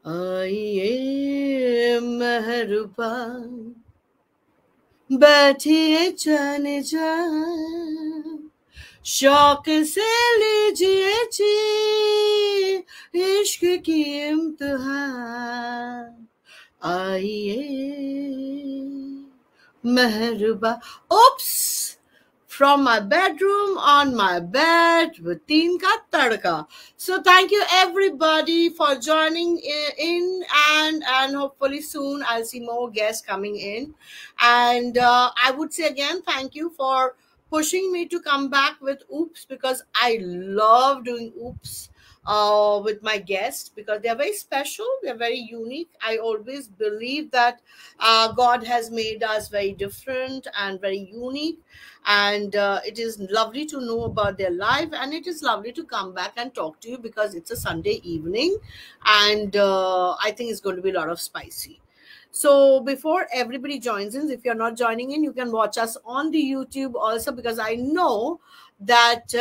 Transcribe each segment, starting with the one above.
आइए मेहरबा बैठिए जाने जा शौक से लीजिए जी इश्क की इम्तिहान आइए मेहरबा oops from my bedroom on my bed with teen ka tadka. So thank you everybody for joining in and hopefully soon I'll see more guests coming in. And I would say again thank you for pushing me to come back with oops, because I love doing oops with my guests, because they're very special, they're very unique. I always believe that God has made us very different and very unique, and it is lovely to know about their life, and it is lovely to come back and talk to you because it's a Sunday evening, and I think it's going to be a lot of spicy. So before everybody joins in, if you're not joining in, you can watch us on the YouTube also, because I know that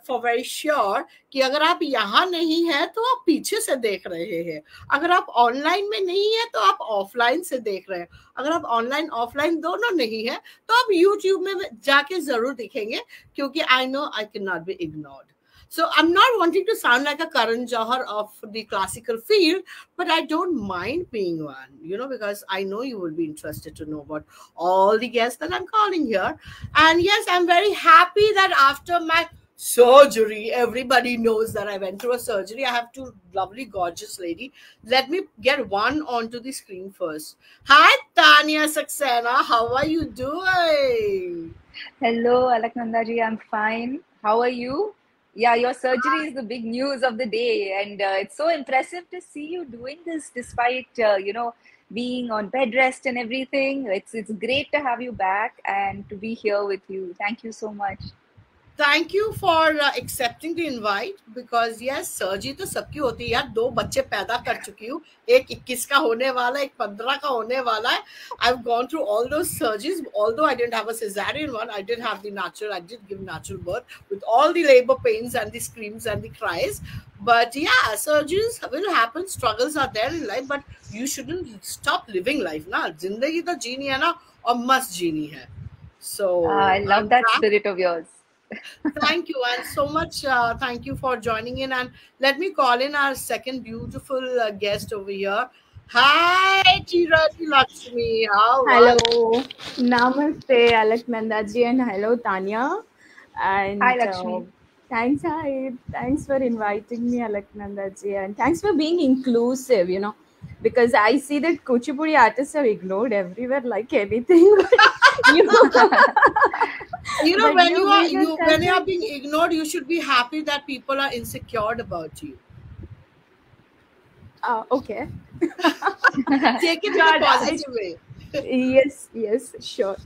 for very sure कि अगर आप यहाँ नहीं है तो आप पीछे से देख रहे हैं, अगर आप ऑनलाइन में नहीं है तो आप ऑफलाइन से देख रहे हैं, अगर आप ऑनलाइन ऑफलाइन दोनों नहीं है तो आप यूट्यूब में जाके जरूर दिखेंगे, क्योंकि I know I can not be ignored. So I'm not wanting to sound like a Karan Johar of the classical field, but I don't mind being one, because I know you will be interested to know about all the guests that I'm calling here. And yes, I'm very happy that after my surgery, everybody knows that I went through a surgery. I have two lovely, gorgeous lady. Let me get one onto the screen first. Hi, Tanya, Saxena. How are you doing? Hello, Alaknanda ji. I'm fine. How are you? Yeah, your surgery is the big news of the day, and it's so impressive to see you doing this despite being on bed rest and everything. It's great to have you back and to be here with you. Thank you so much. Thank you for accepting the invite, because yes, surgery तो सबकी होती है यार. 2 बच्चे पैदा कर चुकी हूँ, एक 21 का होने वाला है, एक 15 का होने वाला है. I've gone through all those surgeries. Although I didn't have a cesarean one, I did have the natural. I did give natural birth with all the labor pains and the screams and the cries. But yeah, surgeries will happen. Struggles are there in life, but you shouldn't stop living life. ना जिंदगी तो जीनी है ना, और मस्त जीनी है. So I love that spirit of yours. Thank you, and so much thank you for joining in. And let me call in our second beautiful guest over here. Hi, T.Reddy, Lakshmi. How Hello, Namaste, Alaknanda ji, and hello, Tanya. And hi, Lakshmi. Thanks for inviting me, Alaknanda ji, and thanks for being inclusive. Because I see that Kuchipudi artists are ignored everywhere like anything. When you are being ignored, you should be happy that people are insecure about you. Okay. Take it in a positive way. Yes, sure.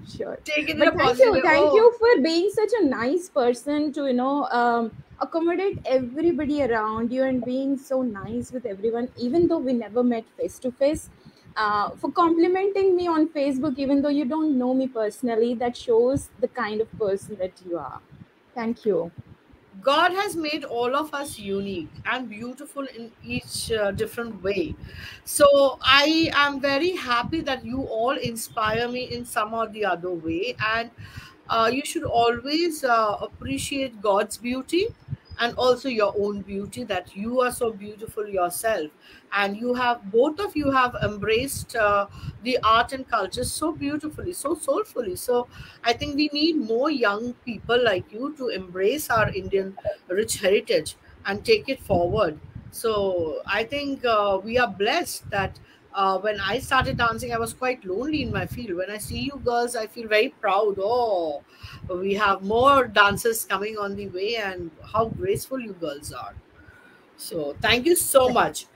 Take it in a positive way. Thank you for being such a nice person to, accommodate everybody around you and being so nice with everyone, even though we never met face to face. For complimenting me on Facebook, even though you don't know me personally, that shows the kind of person that you are. Thank you. God has made all of us unique and beautiful in each different way. So I am very happy that you all inspire me in some or the other way. And you should always appreciate God's beauty and also your own beauty, that you are so beautiful yourself. And both of you have embraced the art and culture so beautifully, so soulfully. So I think we need more young people like you to embrace our Indian rich heritage and take it forward. So I think we are blessed that when I started dancing, I was quite lonely in my field. When I see you girls, I feel very proud. Oh, we have more dancers coming on the way, and how graceful you girls are. So thank you so much.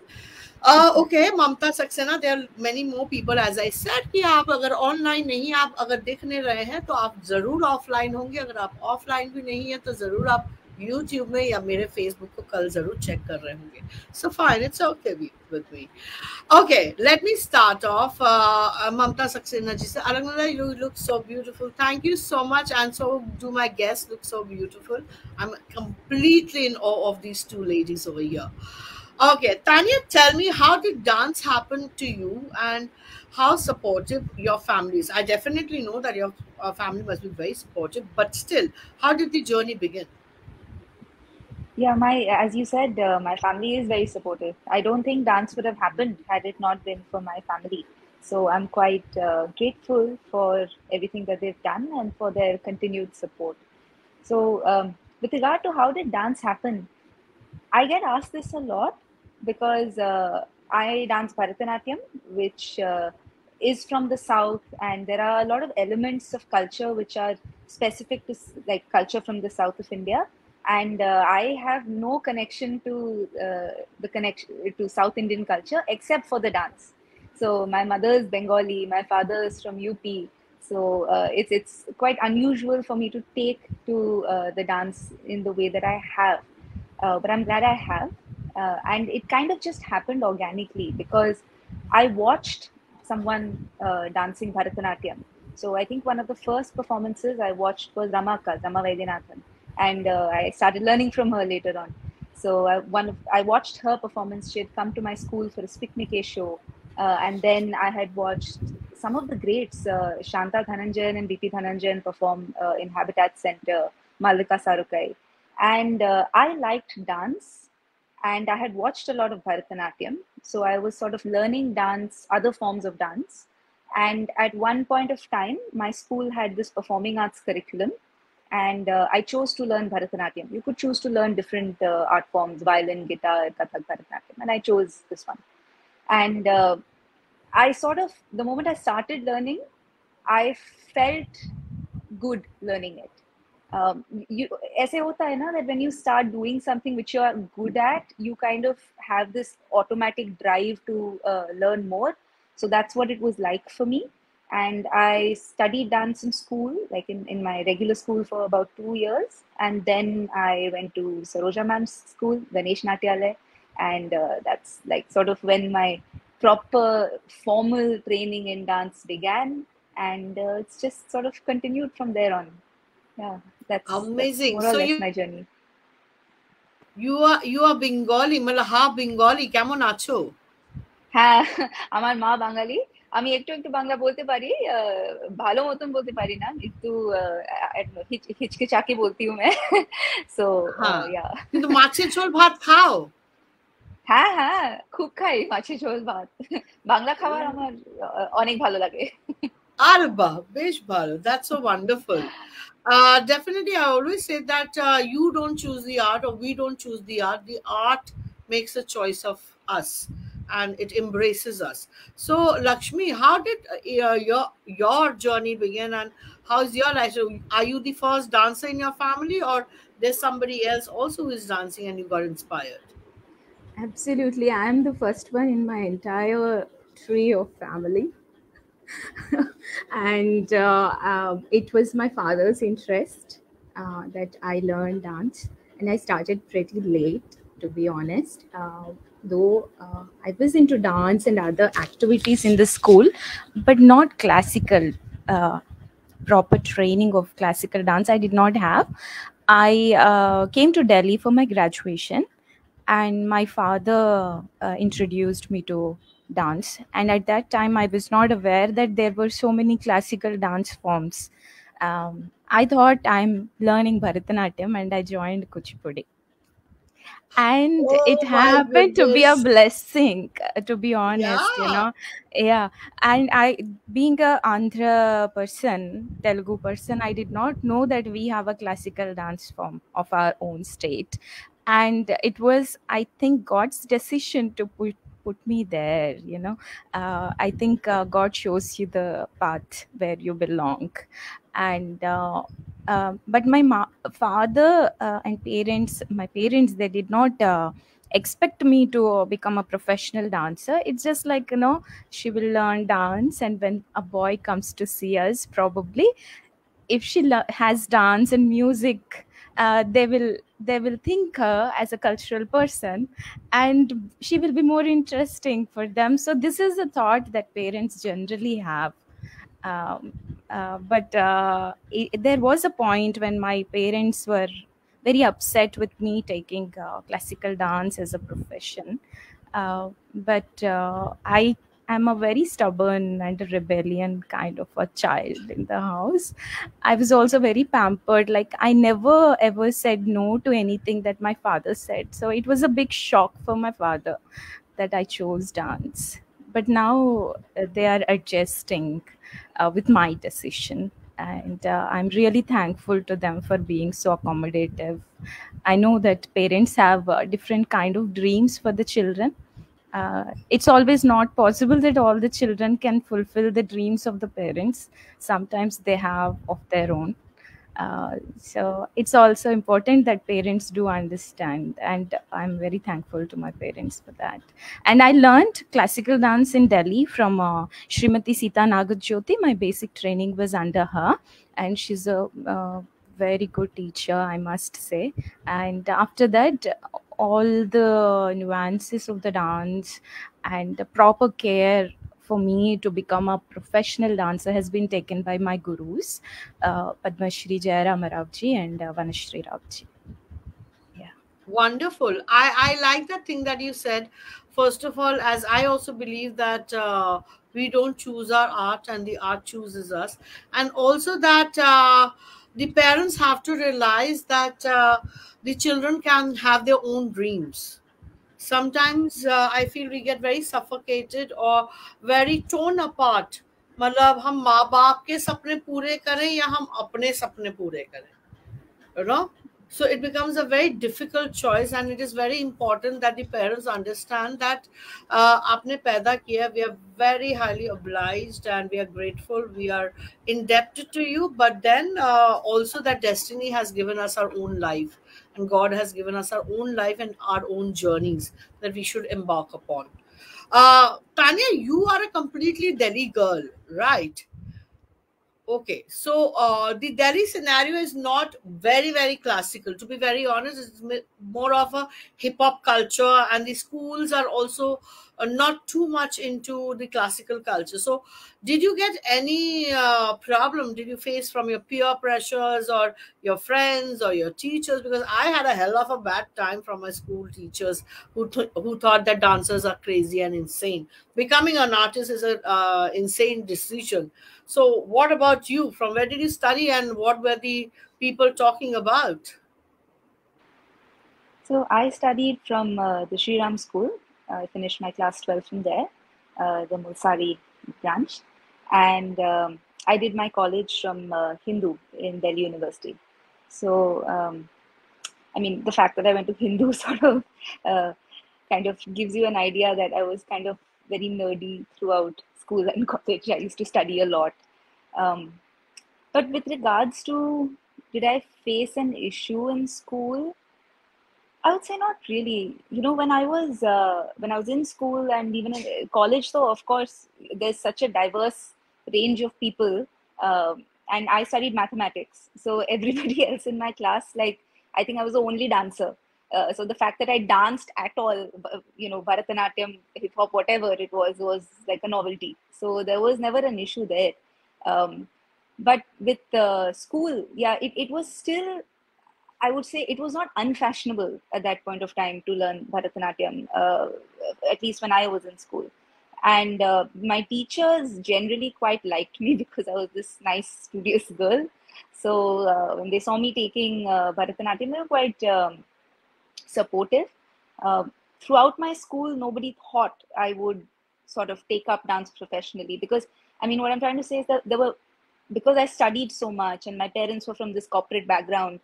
Okay, Mamta, Saxena, there are many more people. As I said कि आप अगर online नहीं, आप अगर दिख नहीं रहे हैं तो आप जरूर ऑफलाइन होंगे. अगर आप ऑफलाइन भी नहीं है तो जरूर आप YouTube में या मेरे Facebook को कल जरूर चेक कर रहे होंगे. So fine, it's okay with me. Okay, let me start off. Mamta, Saxena ji, Alaknanda, you look so beautiful. Thank you so much, and so do my guests look so beautiful. I'm completely in awe of these two ladies over here. Okay, Tanya, tell me, how did dance happen to you and how supportive your family is? I definitely know that your family must be very supportive, but still, how did the journey begin? Yeah, my as you said, my family is very supportive. I don't think dance would have happened had it not been for my family. So I'm quite grateful for everything that they've done and for their continued support. So, with regard to how did dance happen, I get asked this a lot because I dance Bharatanatyam, which is from the south, and there are a lot of elements of culture which are specific to like culture from the south of India. And I have no connection to the connection to South Indian culture except for the dance. So my mother is Bengali, my father is from UP. So it's quite unusual for me to take to the dance in the way that I have, but I'm glad I have. And it kind of just happened organically because I watched someone dancing Bharatanatyam. So I think one of the first performances I watched was Ramaka, Rama Vaidyanathan, and I started learning from her later on. So I watched her performance. She had come to my school for a Spiknike show, and then I had watched some of the greats, Shanta Dhananjayan and BP Dhananjayan perform in Habitat Center, Mallika Sarukai. And I liked dance and I had watched a lot of Bharatanatyam. So I was sort of learning dance, other forms of dance. And at one point of time, my school had this performing arts curriculum. And I chose to learn Bharatanatyam. You could choose to learn different art forms, violin, guitar, Kathak, Bharatanatyam. And I chose this one. And I sort of, the moment I started learning, I felt good learning it. You ऐसे होता है ना that when you start doing something which you are good at, you kind of have this automatic drive to learn more. So that's what it was like for me. And I studied dance in school, like in my regular school for about 2 years. And then I went to Saroja Ma'am's school, Ganesh Natyalaya. And that's like sort of when my proper formal training in dance began. And it's just sort of continued from there on. Yeah, that's Amazing. more or So less my journey. you are Bengali, মানে half Bengali, কেমন আছো? হ্যাঁ, আমার মা বাঙালি। আমি একটু একটু বাংলা বলতে পারি, ভালো মতন বলতে পারি না, একটু হিচকিচাকে বলতি হুঁ मैं। So হ্যাঁ, yeah, কিন্তু মাছের ঝোল ভাত খাও? হ্যাঁ হ্যাঁ, খুব খাই মাছের ঝোল ভাত। বাংলা খাবার আমার অনেক ভালো লাগে। আরে বাহ! বেশ ভালো। That's so wonderful. Definitely, I always say that you don't choose the art or we don't choose the art. The art makes a choice of us and it embraces us. So, Lakshmi, how did your journey begin and how's your life? So, are you the first dancer in your family or there's somebody else also who is dancing and you got inspired? Absolutely, I am the first one in my entire tree of family. And it was my father's interest that I learned dance, and I started pretty late, to be honest. Though I was into dance and other activities in the school, but not classical. Proper training of classical dance I did not have. I came to Delhi for my graduation, and my father introduced me to dance. And at that time I was not aware that there were so many classical dance forms. I thought I'm learning Bharatanatyam, and I joined Kuchipudi, and it Oh my happened to be a goodness. blessing, to be honest, you Yeah. know. Yeah. And I, being a Andhra person, Telugu person, I did not know that we have a classical dance form of our own state. And it was, I think, God's decision to put me there, you know. I think God shows you the path where you belong. And but my father and my parents, they did not expect me to become a professional dancer. It's just like, you know, she will learn dance, and when a boy comes to see us, probably if she has dance and music, they will think her as a cultural person, and she will be more interesting for them. So this is a thought that parents generally have. But there was a point when my parents were very upset with me taking classical dance as a profession. But I am a very stubborn and a rebellion kind of a child in the house. I was also very pampered. Like, I never ever said no to anything that my father said. So it was a big shock for my father that I chose dance. But now they are adjusting with my decision. And I'm really thankful to them for being so accommodative. I know that parents have different kind of dreams for the children. It's always not possible that all the children can fulfill the dreams of the parents. Sometimes they have of their own. So it's also important that parents do understand, and I'm very thankful to my parents for that. And I learned classical dance in Delhi from Srimati Sita Nagajyoti. My basic training was under her, and she's a very good teacher, I must say. And after that, all the nuances of the dance and the proper care for me to become a professional dancer has been taken by my gurus, Padma Shri Jayarama Ravji and Vanashri Ravji. Yeah. Wonderful. I like that thing that you said. First of all, as I also believe that we don't choose our art and the art chooses us. And also that the parents have to realize that the children can have their own dreams. Sometimes I feel we get very suffocated or very torn apart. मतलब हम माँ बाप के सपने पूरे करें या हम अपने सपने पूरे करें, you know. So it becomes a very difficult choice, and it is very important that the parents understand that aapne paida kiya, we are very highly obliged and we are grateful, we are indebted to you, but then also that destiny has given us our own life, and God has given us our own life and our own journeys that we should embark upon. Tanya, you are a completely Delhi girl, right? Okay, so the Delhi scenario is not very, very classical. To be very honest, it's more of a hip hop culture, and the schools are also not too much into the classical culture. So, did you get any problem? Did you face from your peer pressures or your friends or your teachers? Because I had a hell of a bad time from my school teachers who thought that dancers are crazy and insane. Becoming an artist is a insane decision. So, what about you? From where did you study, and what were the people talking about? So I studied from the Sri Ram school. I finished my class 12 from there, the Mulsari branch. And I did my college from Hindu in Delhi University. So, I mean, the fact that I went to Hindu sort of kind of gives you an idea that I was kind of very nerdy throughout school and college. I used to study a lot. Um, but with regards to, did I face an issue in school? I would say not really. You know, when I was in school and even in college, though, of course, there's such a diverse range of people, and I studied mathematics. So everybody else in my class, like, I think I was the only dancer. So the fact that I danced at all, you know, Bharatanatyam, hip hop, whatever it was like a novelty. So there was never an issue there. Um, but with school, yeah, it was still, I would say it was not unfashionable at that point of time to learn Bharatanatyam, at least when I was in school. And my teachers generally quite liked me because I was this nice, studious girl. So when they saw me taking Bharatanatyam, they were quite supportive. Uh, Throughout my school, nobody thought I would sort of take up dance professionally because, I mean, what I'm trying to say is that there were, because I studied so much and my parents were from this corporate background,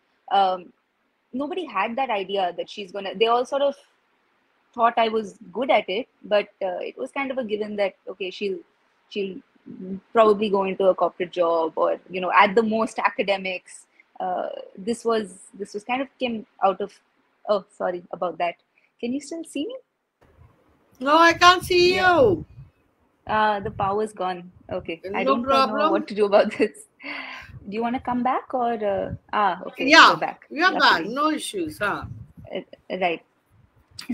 nobody had that idea that she's gonna. They all sort of thought I was good at it, but it was kind of a given that okay, she'll probably go into a corporate job or you know at the most academics. This was kind of came out of. Oh, sorry about that. Can you still see me? No, I can't see Yeah. you. The power's gone. Okay, I No don't quite know what problem. to do about this. Do you want to come back or? Okay, you're Yeah, back. we are back. Luckily, No issues, huh? right.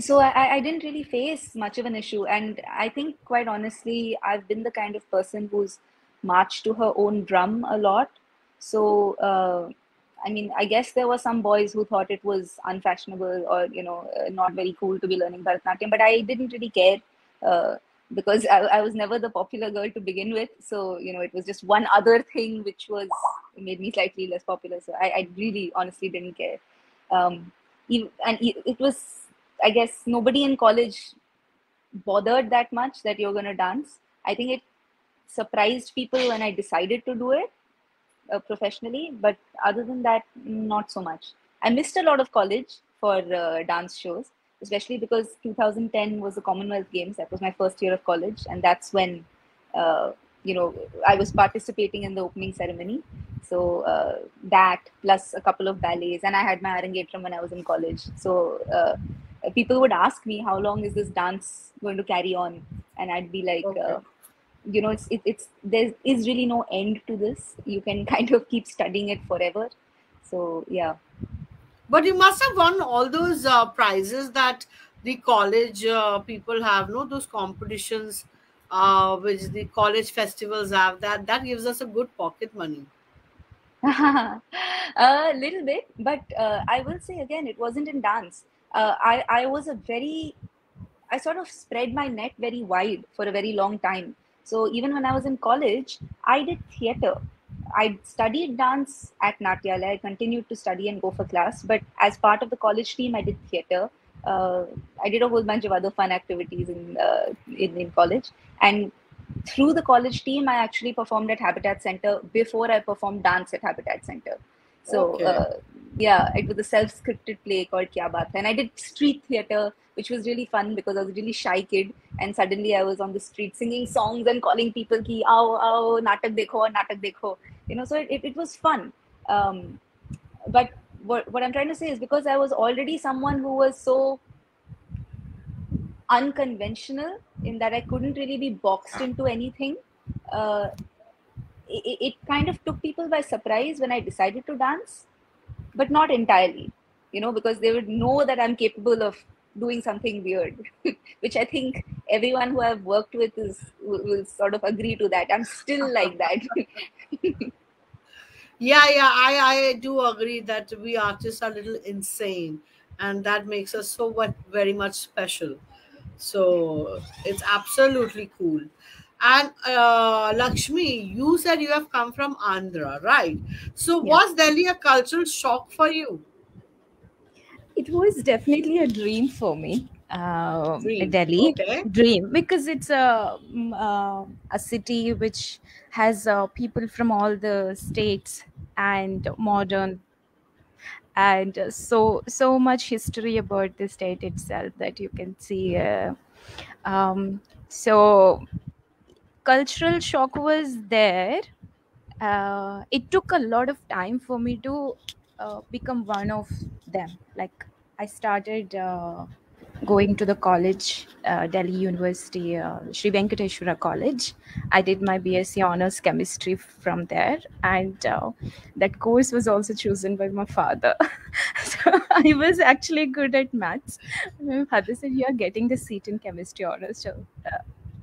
So I didn't really face much of an issue, and I think quite honestly I've been the kind of person who's marched to her own drum a lot. So I mean, I guess there were some boys who thought it was unfashionable or, not very cool to be learning Bharatanatyam, but I didn't really care uh, because I was never the popular girl to begin with. So, it was just one other thing which made me slightly less popular. So I really honestly didn't care. It was, I guess, nobody in college bothered that much that you're going to dance. I think it surprised people when I decided to do it professionally, but other than that, not so much. I missed a lot of college for dance shows, especially because 2010 was the Commonwealth Games. That was my first year of college, and that's when uh, I was participating in the opening ceremony. So that plus a couple of ballets, and I had my Arangetram when I was in college. So people would ask me, how long is this dance going to carry on? And I'd be like, Okay. it's there is really no end to this. You can kind of keep studying it forever. So yeah. But you must have won all those prizes that the college people have, no? Those competitions, which the college festivals have. That gives us a good pocket money. A little bit, but I will say again, it wasn't in dance. I was I sort of spread my net very wide for a very long time. So even when I was in college, I did theater. I studied dance at Natyalaya. I continued to study and go for class. But as part of the college team, I did theater. I did a whole bunch of other fun activities in college. And through the college team, I actually performed at Habitat Center before I performed dance at Habitat Center. So Okay. yeah, it was a self-scripted play called Kya Baat Hai. And I did street theater, which was really fun because I was a really shy kid. And suddenly I was on the street singing songs and calling people ki, "Aao, aao, natak dekho." So it was fun. But what I'm trying to say is because I was already someone who was so unconventional in that I couldn't really be boxed into anything. Uh, it kind of took people by surprise when I decided to dance, but not entirely, because they would know that I'm capable of doing something weird, which I think everyone who I've worked with will sort of agree to that. I'm still like that. Yeah, I do agree that we artists are a little insane, and that makes us so very much special. So it's absolutely cool. And Lakshmi, you said you have come from Andhra, right? So Yeah. was Delhi a cultural shock for you? It was definitely a dream for me. Dream. Delhi Okay. dream, because it's a city which has people from all the states, and modern, and so much history about the state itself that you can see. So cultural shock was there. It took a lot of time for me to become one of them. Like, I started going to the college, Delhi University, Sri Venkateshwara College. I did my BSc Honors Chemistry from there, and that course was also chosen by my father. So I was actually good at maths. My father said, "You are getting the seat in Chemistry Honors, so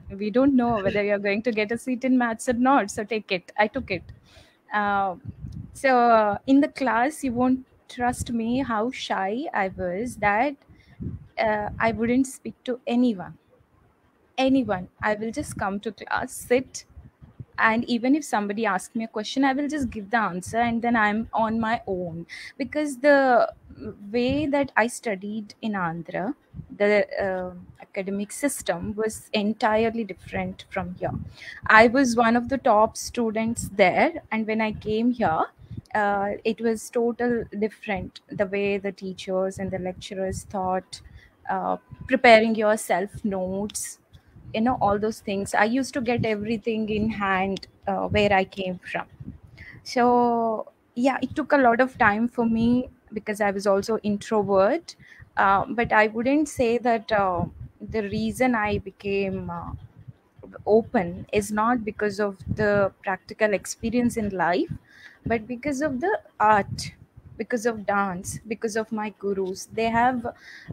we don't know whether you're going to get a seat in maths or not, so take it." I took it. uh, in the class, you won't trust me how shy I was, that I wouldn't speak to anyone. I will just come to class, sit, and even if somebody asks me a question, I will just give the answer, and then I'm on my own. Because the way that I studied in Andhra, the academic system was entirely different from here. I was one of the top students there, and when I came here, it was total different, the way the teachers and the lecturers thought. uh, Preparing yourself notes, all those things, I used to get everything in hand where I came from. So yeah, it took a lot of time for me because I was also introvert. But I wouldn't say that the reason I became open is not because of the practical experience in life, but because of the art, because of dance, because of my gurus. They have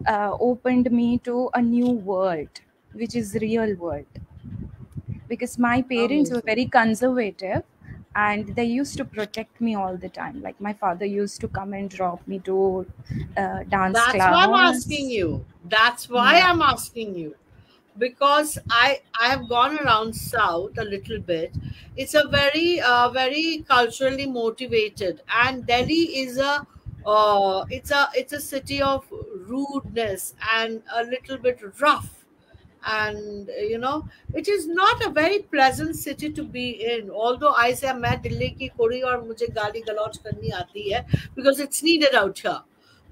opened me to a new world, which is real world. Because my parents were Amazing. very conservative, and they used to protect me all the time. Like my father used to come and drop me to dance That's why I'm asking class. you. That's why Yeah. I'm asking you. Because I have gone around South a little bit. It's a very culturally motivated, and Delhi is a it's a city of rudeness and a little bit rough, and it is not a very pleasant city to be in. Although I say मैं दिल्ली की कुड़ी और मुझे गाली गलौज करनी आती है, because it's needed out here.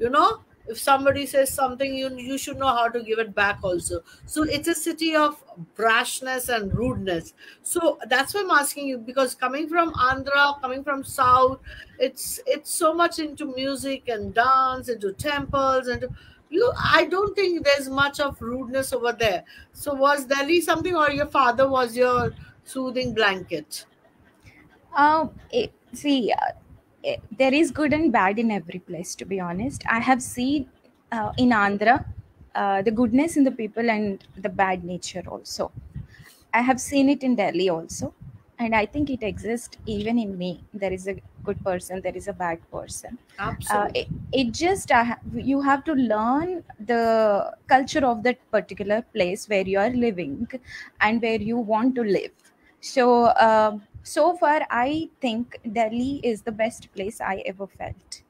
you know if somebody says something, you should know how to give it back also. So it's a city of brashness and rudeness. So that's why I'm asking you, because coming from Andhra, coming from South, it's so much into music and dance, into temples, and I don't think there's much of rudeness over there. So was Delhi something, or your father was your soothing blanket? See, there is good and bad in every place, to be honest. I have seen in Andhra the goodness in the people and the bad nature also. I have seen it in Delhi also, and I think it exists even in me. There is a good person, there is a bad person. Absolutely. It just you have to learn the culture of that particular place where you are living and where you want to live. So so far, I think Delhi is the best place I ever felt.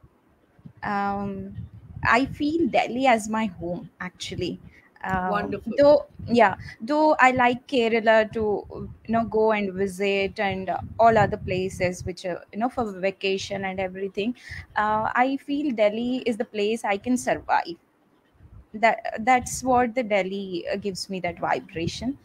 um, I feel Delhi as my home actually. Wonderful. Though I like Kerala to go and visit, and all other places which are for vacation and everything. I feel Delhi is the place I can survive. That's what the Delhi gives me, that vibration.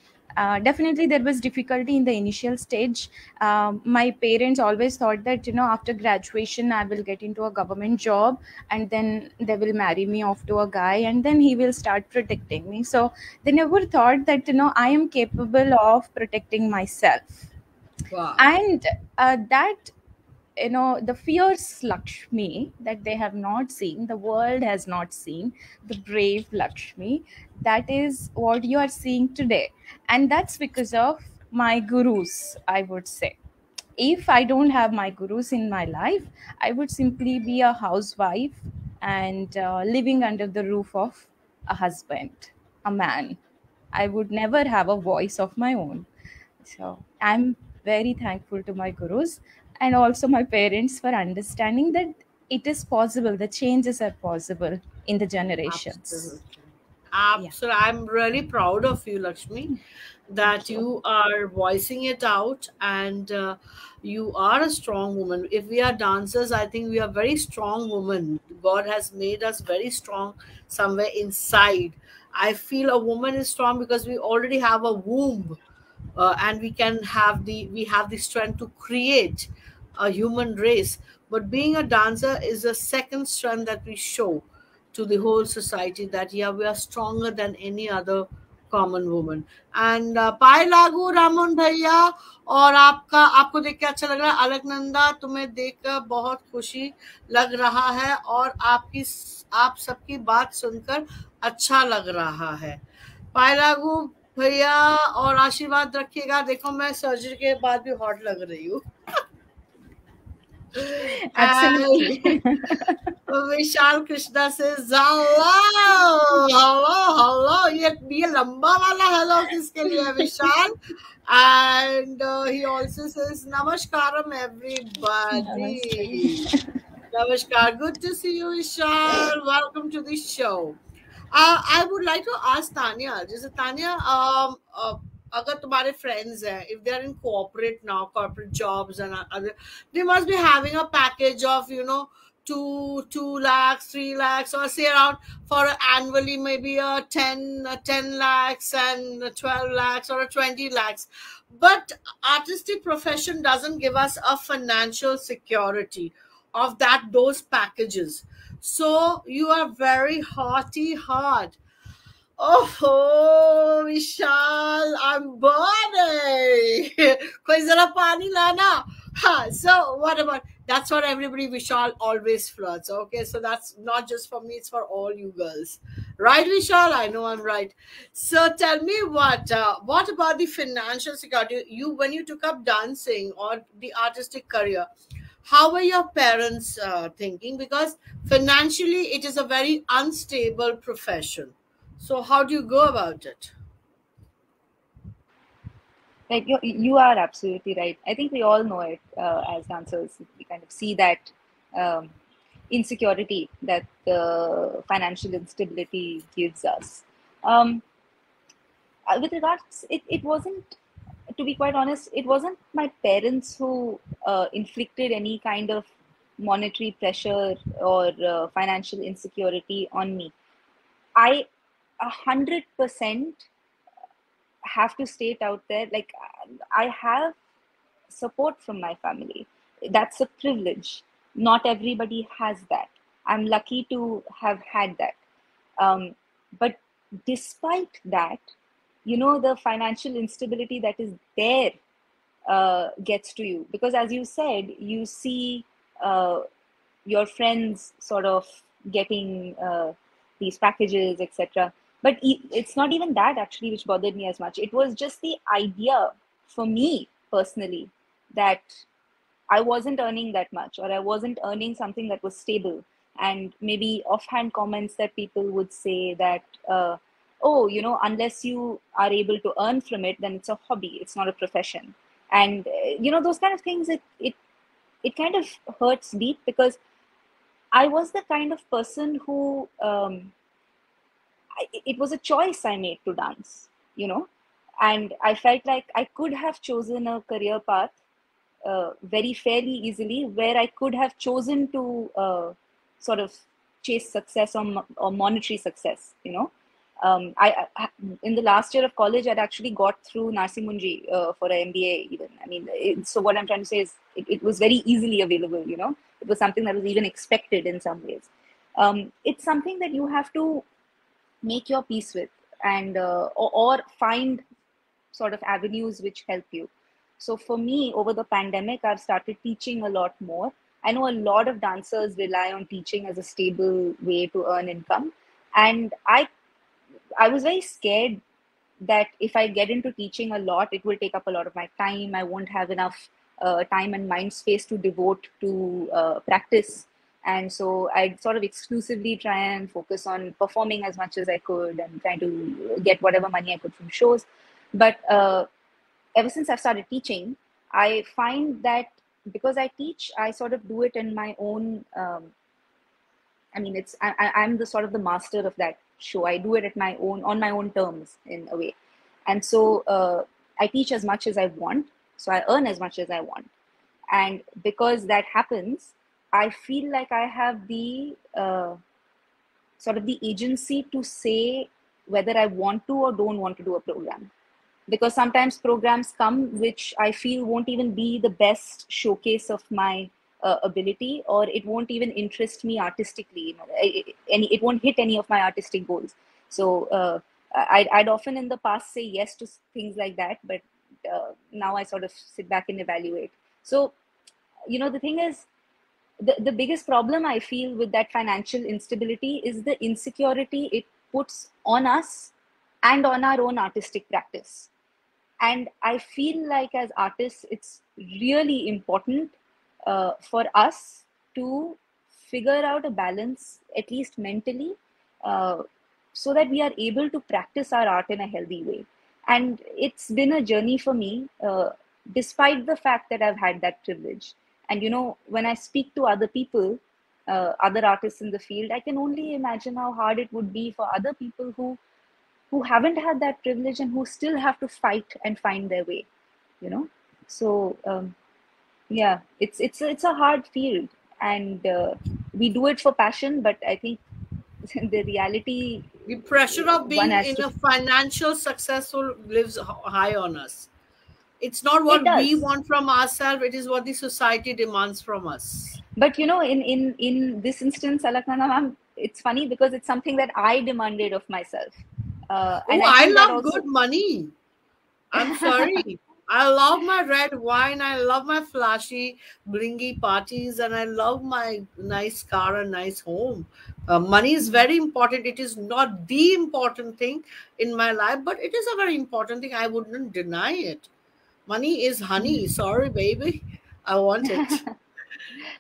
Definitely there was difficulty in the initial stage. My parents always thought that after graduation I will get into a government job, and then they will marry me off to a guy, and then he will start protecting me. So they never thought that I am capable of protecting myself. Wow. And that the fierce Lakshmi that they have not seen, the world has not seen, the brave Lakshmi, that is what you are seeing today. And that's because of my gurus, I would say. If I don't have my gurus in my life, I would simply be a housewife and living under the roof of a husband, a man. I would never have a voice of my own. So I'm very thankful to my gurus and also my parents for understanding that it is possible, the changes are possible in the generations. Absolutely. Yeah. Absolutely. I'm really proud of you, Lakshmi, that Thank you. you are voicing it out, and you are a strong woman. If we are dancers, I think we are very strong women. God has made us very strong somewhere inside. I feel a woman is strong because we already have a womb, and we have the strength to create a human race. But being a dancer is a second strength that we show to the whole society, that yeah, we are stronger than any other common woman. And पाए लागू रामन भैया, और आपको देख के अच्छा लग रहा है। अलकनंदा, तुम्हें देखकर बहुत खुशी लग रहा है, और आप सबकी बात सुनकर अच्छा लग रहा है। पाए लागू भैया, और आशीर्वाद रखिएगा। देखो, मैं सर्जरी के बाद भी हॉट लग रही हूँ। Absolutely. विशाल कृष्णा से hello, hello. ये लंबा वाला hello किसके लिए है, विशाल? And he also says namaskaram everybody. Namaste. Namaskar. Good to see you, Vishal. Welcome to the show. I would like to ask Tanya. Just Tanya, अगर तुम्हारे friends हैं, if they are in corporate jobs and other, they must be having a package of 2 lakhs, 3 lakhs, or say around for annually maybe a 10 lakhs and 12 lakhs or a 20 lakhs. But artistic profession doesn't give us a financial security of those packages. So you are very hot. Oh, Vishal, I'm burning. कोई जरा पानी लाना. So what about That's what everybody Vishal always flirts. Okay, so that's not just for me, it's for all you girls. Right, Vishal? I know I'm right. So tell me what about the financial security? You, when you took up dancing or the artistic career, how were your parents thinking? Because financially, it is a very unstable profession. So how do you go about it? Like you are absolutely right. I think we all know it as dancers. We kind of see that um, insecurity that the financial instability gives us. Um, with regards, it wasn't, to be quite honest, it wasn't my parents who inflicted any kind of monetary pressure or financial insecurity on me. I 100% have to state out there, like, I have support from my family. That's a privilege. Not everybody has that. I'm lucky to have had that. Um, but despite that, the financial instability that is there gets to you, because as you said, you see uh, your friends sort of getting these packages, etc. But it's not even that actually which bothered me as much. It was just the idea for me personally that I wasn't earning that much, or I wasn't earning something that was stable. And maybe offhand comments that people would say that, oh, unless you are able to earn from it, then it's a hobby, it's not a profession. And, those kind of things, it kind of hurts deep, because I was the kind of person who, it was a choice I made to dance, and I felt like I could have chosen a career path very fairly easily, where I could have chosen to sort of chase success, or monetary success. In the last year of college, I'd actually got through Narsimunji for an MBA. Even, I mean, so what I'm trying to say is, it was very easily available. It was something that was even expected in some ways. It's something that you have to make your peace with, and or find sort of avenues which help you. So for me, over the pandemic, I've started teaching a lot more. I know a lot of dancers rely on teaching as a stable way to earn income. And I was very scared that if I get into teaching a lot, it will take up a lot of my time. I won't have enough time and mind space to devote to practice. And so I'd sort of exclusively try and focus on performing as much as I could, and trying to get whatever money I could from shows. But ever since I've started teaching, I find that because I teach, I sort of do it in my own. I mean, I'm the sort of the master of that show. I do it at my own, on my own terms, in a way, and so I teach as much as I want. So I earn as much as I want, and because that happens, I feel like I have the sort of the agency to say whether I want to or don't want to do a program. Because sometimes programs come which I feel won't even be the best showcase of my ability, or it won't even interest me artistically. It won't hit any of my artistic goals. So I'd often in the past say yes to things like that, but now I sort of sit back and evaluate. So, the thing is, the biggest problem I feel with that financial instability is the insecurity it puts on us and on our own artistic practice. And I feel like as artists, it's really important for us to figure out a balance, at least mentally, uh, so that we are able to practice our art in a healthy way. And it's been a journey for me, despite the fact that I've had that privilege. And when I speak to other people, other artists in the field, I can only imagine how hard it would be for other people who haven't had that privilege, and who still have to fight and find their way. So yeah, it's a hard field, and we do it for passion, but I think the reality, The pressure of one being has in to. a financial successful lives high on us. It's not It what we does. want from ourselves, it is what the society demands from us. But in this instance, Alaknanda ma'am, it's funny because it's something that I demanded of myself, Oh, and I I think that love good also. money. I'm sorry. I love my red wine. I love my flashy, blingy parties, and I love my nice car and nice home. Money is very important. It is not the important thing in my life, but it is a very important thing. I wouldn't deny it. Money is honey. Sorry, baby. I want it.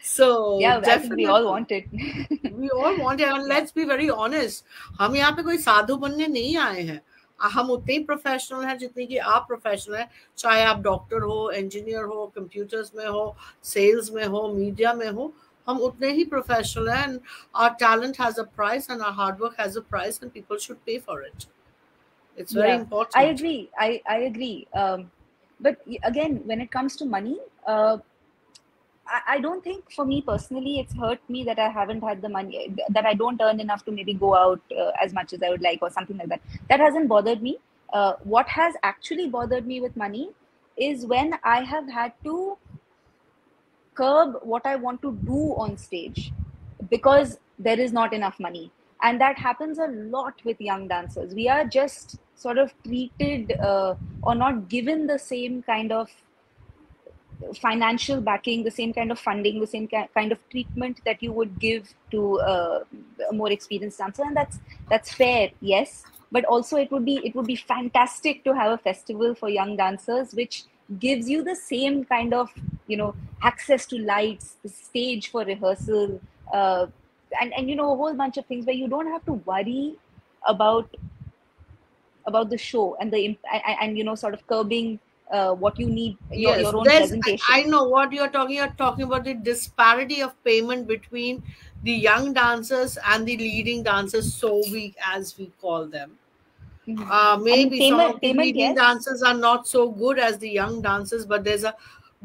So Yeah, I think we all definitely. want it. We all want it, and Yeah. let's be very honest. हम यहाँ पे कोई साधु बनने नहीं आए हैं. हम उतने ही प्रोफेशनल हैं जितने कि आप प्रोफेशनल हैं. चाहे आप डॉक्टर हो, इंजीनियर हो, कंप्यूटर्स में हो, सेल्स में हो, मीडिया में हो, हम उतने ही प्रोफेशनल हैं. And our talent has a price, and our hard work has a price, and people should pay for it. It's very Yeah, I important. agree. I agree. But again, when it comes to money, I don't think for me personally, it's hurt me that I haven't had the money, that I don't earn enough to maybe go out as much as I would like or something like that. That hasn't bothered me. What has actually bothered me with money is when I have had to curb what I want to do on stage because there is not enough money. And that happens a lot with young dancers. We are just sort of treated or not given the same kind of financial backing, the same kind of funding, the same kind of treatment that you would give to a more experienced dancer, and that's fair, yes. But also, it would be fantastic to have a festival for young dancers, which gives you the same kind of access to lights, the stage for rehearsal, and a whole bunch of things where you don't have to worry about the show and sort of curbing what you need, Yes, your own there's. I presentation. know what you're talking. You're talking about the disparity of payment between the young dancers and the leading dancers, so we as we call them. Mhm. I mean, Maybe some of the payment, leading yes. dancers are not so good as the young dancers, but there's a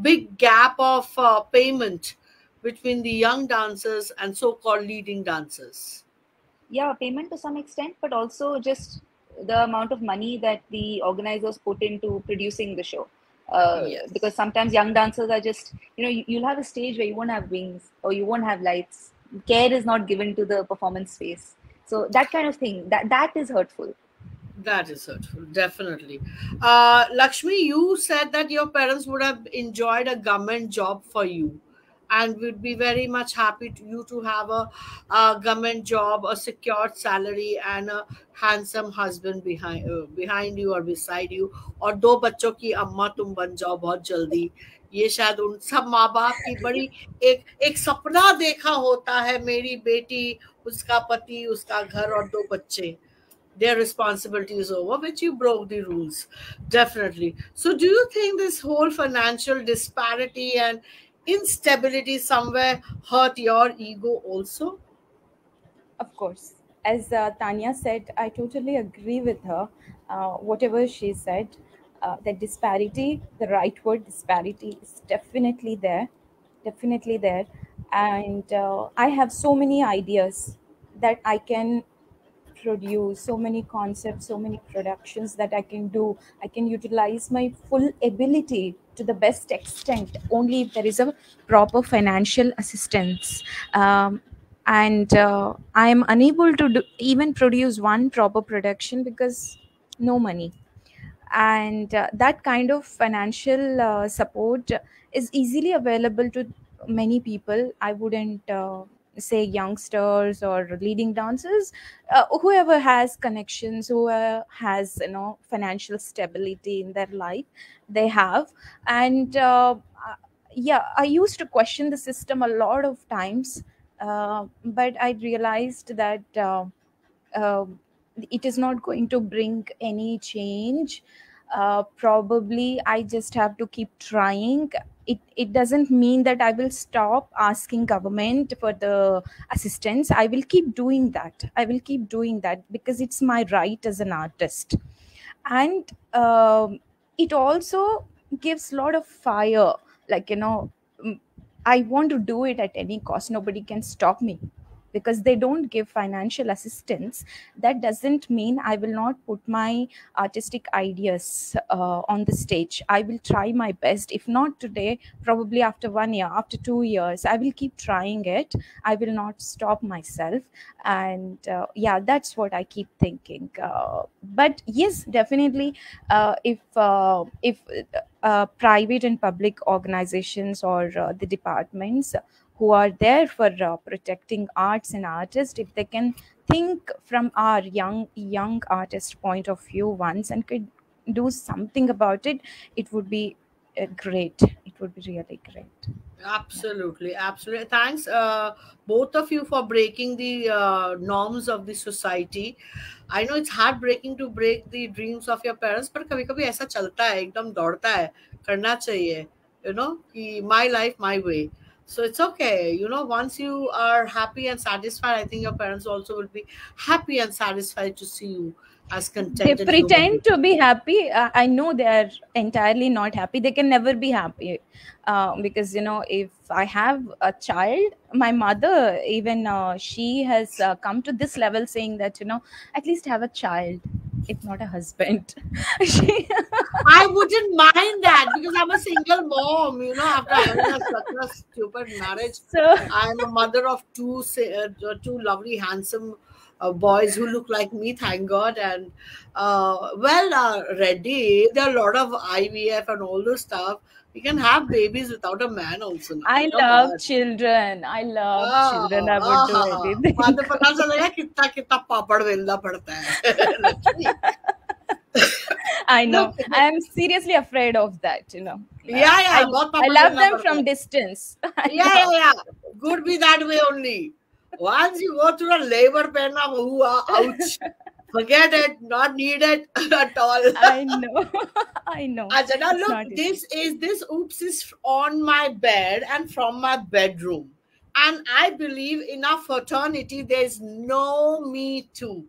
big gap of payment between the young dancers and so-called leading dancers. Yeah, payment to some extent, but also just the amount of money that the organizers put into producing the show. Because Yes. sometimes young dancers are just, you'll have a stage where you won't have wings or you won't have lights. Care is not given to the performance space. So that kind of thing, that is hurtful. That is hurtful, definitely. Lakshmi, you said that your parents would have enjoyed a government job for you and would be very much happy to you to have a government job, a secured salary, and a handsome husband behind you or beside you. और दो बच्चों की अम्मा तुम बन जाओ बहुत जल्दी. ये शायद उन सब माँ बाप की बड़ी एक एक सपना देखा होता है. मेरी बेटी, उसका पति, उसका घर और दो बच्चे. Their responsibility is over, which you broke the rules. Definitely. So, do you think this whole financial disparity and instability somewhere hurt your ego also? Of course. As Tanya said, I totally agree with her. Whatever she said, the disparity, the right word disparity, is definitely there. Definitely there. And I have so many ideas that I can produce, so many concepts, so many productions that I can do. I can utilize my full ability to the best extent only if there is a proper financial assistance. And I am unable to even produce one proper production because no money. And that kind of financial support is easily available to many people. I wouldn't say youngsters or leading dancers. Whoever has connections, whoever has financial stability in their life, they have. And yeah, I used to question the system a lot of times, but I realized that uh, it is not going to bring any change. Probably I just have to keep trying. It doesn't mean that I will stop asking government for the assistance. I will keep doing that. I will keep doing that because it's my right as an artist. And it also gives a lot of fire, like mm, I want to do it at any cost. Nobody can stop me because they don't give financial assistance. That doesn't mean I will not put my artistic ideas on the stage. I will try my best. If not today, probably after 1 year, after 2 years, I will keep trying it. I will not stop myself. And yeah, that's what I keep thinking. But yes, definitely, if private and public organizations or the departments who are there for protecting arts and artists, if they can think from our young artist point of view once and could do something about it, it would be great. It would be really great. Absolutely, absolutely. Thanks, both of you, for breaking the norms of the society. I know it's heartbreaking to break the dreams of your parents, पर कभी कभी ऐसा चलता है, एकदम दौड़ता है, करना चाहिए, कि my life, my way. So it's okay, once you are happy and satisfied, I think your parents also will be happy and satisfied to see you as They contented human being. pretend to be happy. I know they are entirely not happy. They can never be happy, because if I have a child, my mother even she has come to this level, saying that at least have a child, if not a husband. she, I wouldn't mind that because I'm a single mom, after having such a stupid marriage. so I'm a mother of two lovely, handsome boys who look like me, thank God. And, Reddy, there are a lot of IVF and all those stuff. We can have babies without a man also now. I Come love on. children. I love children. I would do anything. बाद में पता चलेगा कितना कितना पापड़ बेलना पड़ता है Lakshmi. I know. Look, I am seriously afraid of that. yeah, बहुत I पापड़ love बेलना them पड़ता from है. distance. Yeah. Good be that way only. Once you go through a labor pain of ouch. Forget it, not needed at all. I know. I know. Ajana, It's look, not easy. this oops is on my bed and from my bedroom. And I believe in our fraternity, there's no me too.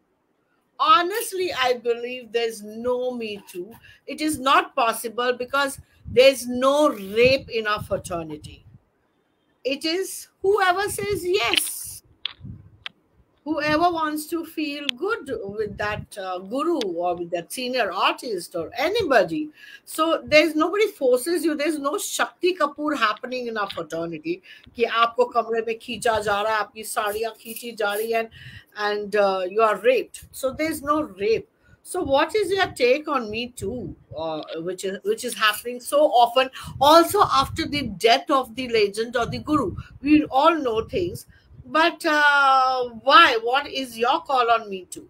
Honestly, I believe there's no me too. It is not possible because there's no rape in our fraternity. It is whoever says yes, whoever wants to feel good with that guru or with that senior artist or anybody. So there's nobody forces you. There's no Shakti Kapoor happening in our fraternity कि आपको कमरे में खींचा जा रहा है, आपकी साड़ियाँ खींची जा रही हैं, and you are raped. So there's no rape. So what is your take on Me Too, which is happening so often, also after the death of the legend or the guru? We all know things, but why? What is your call on Me Too?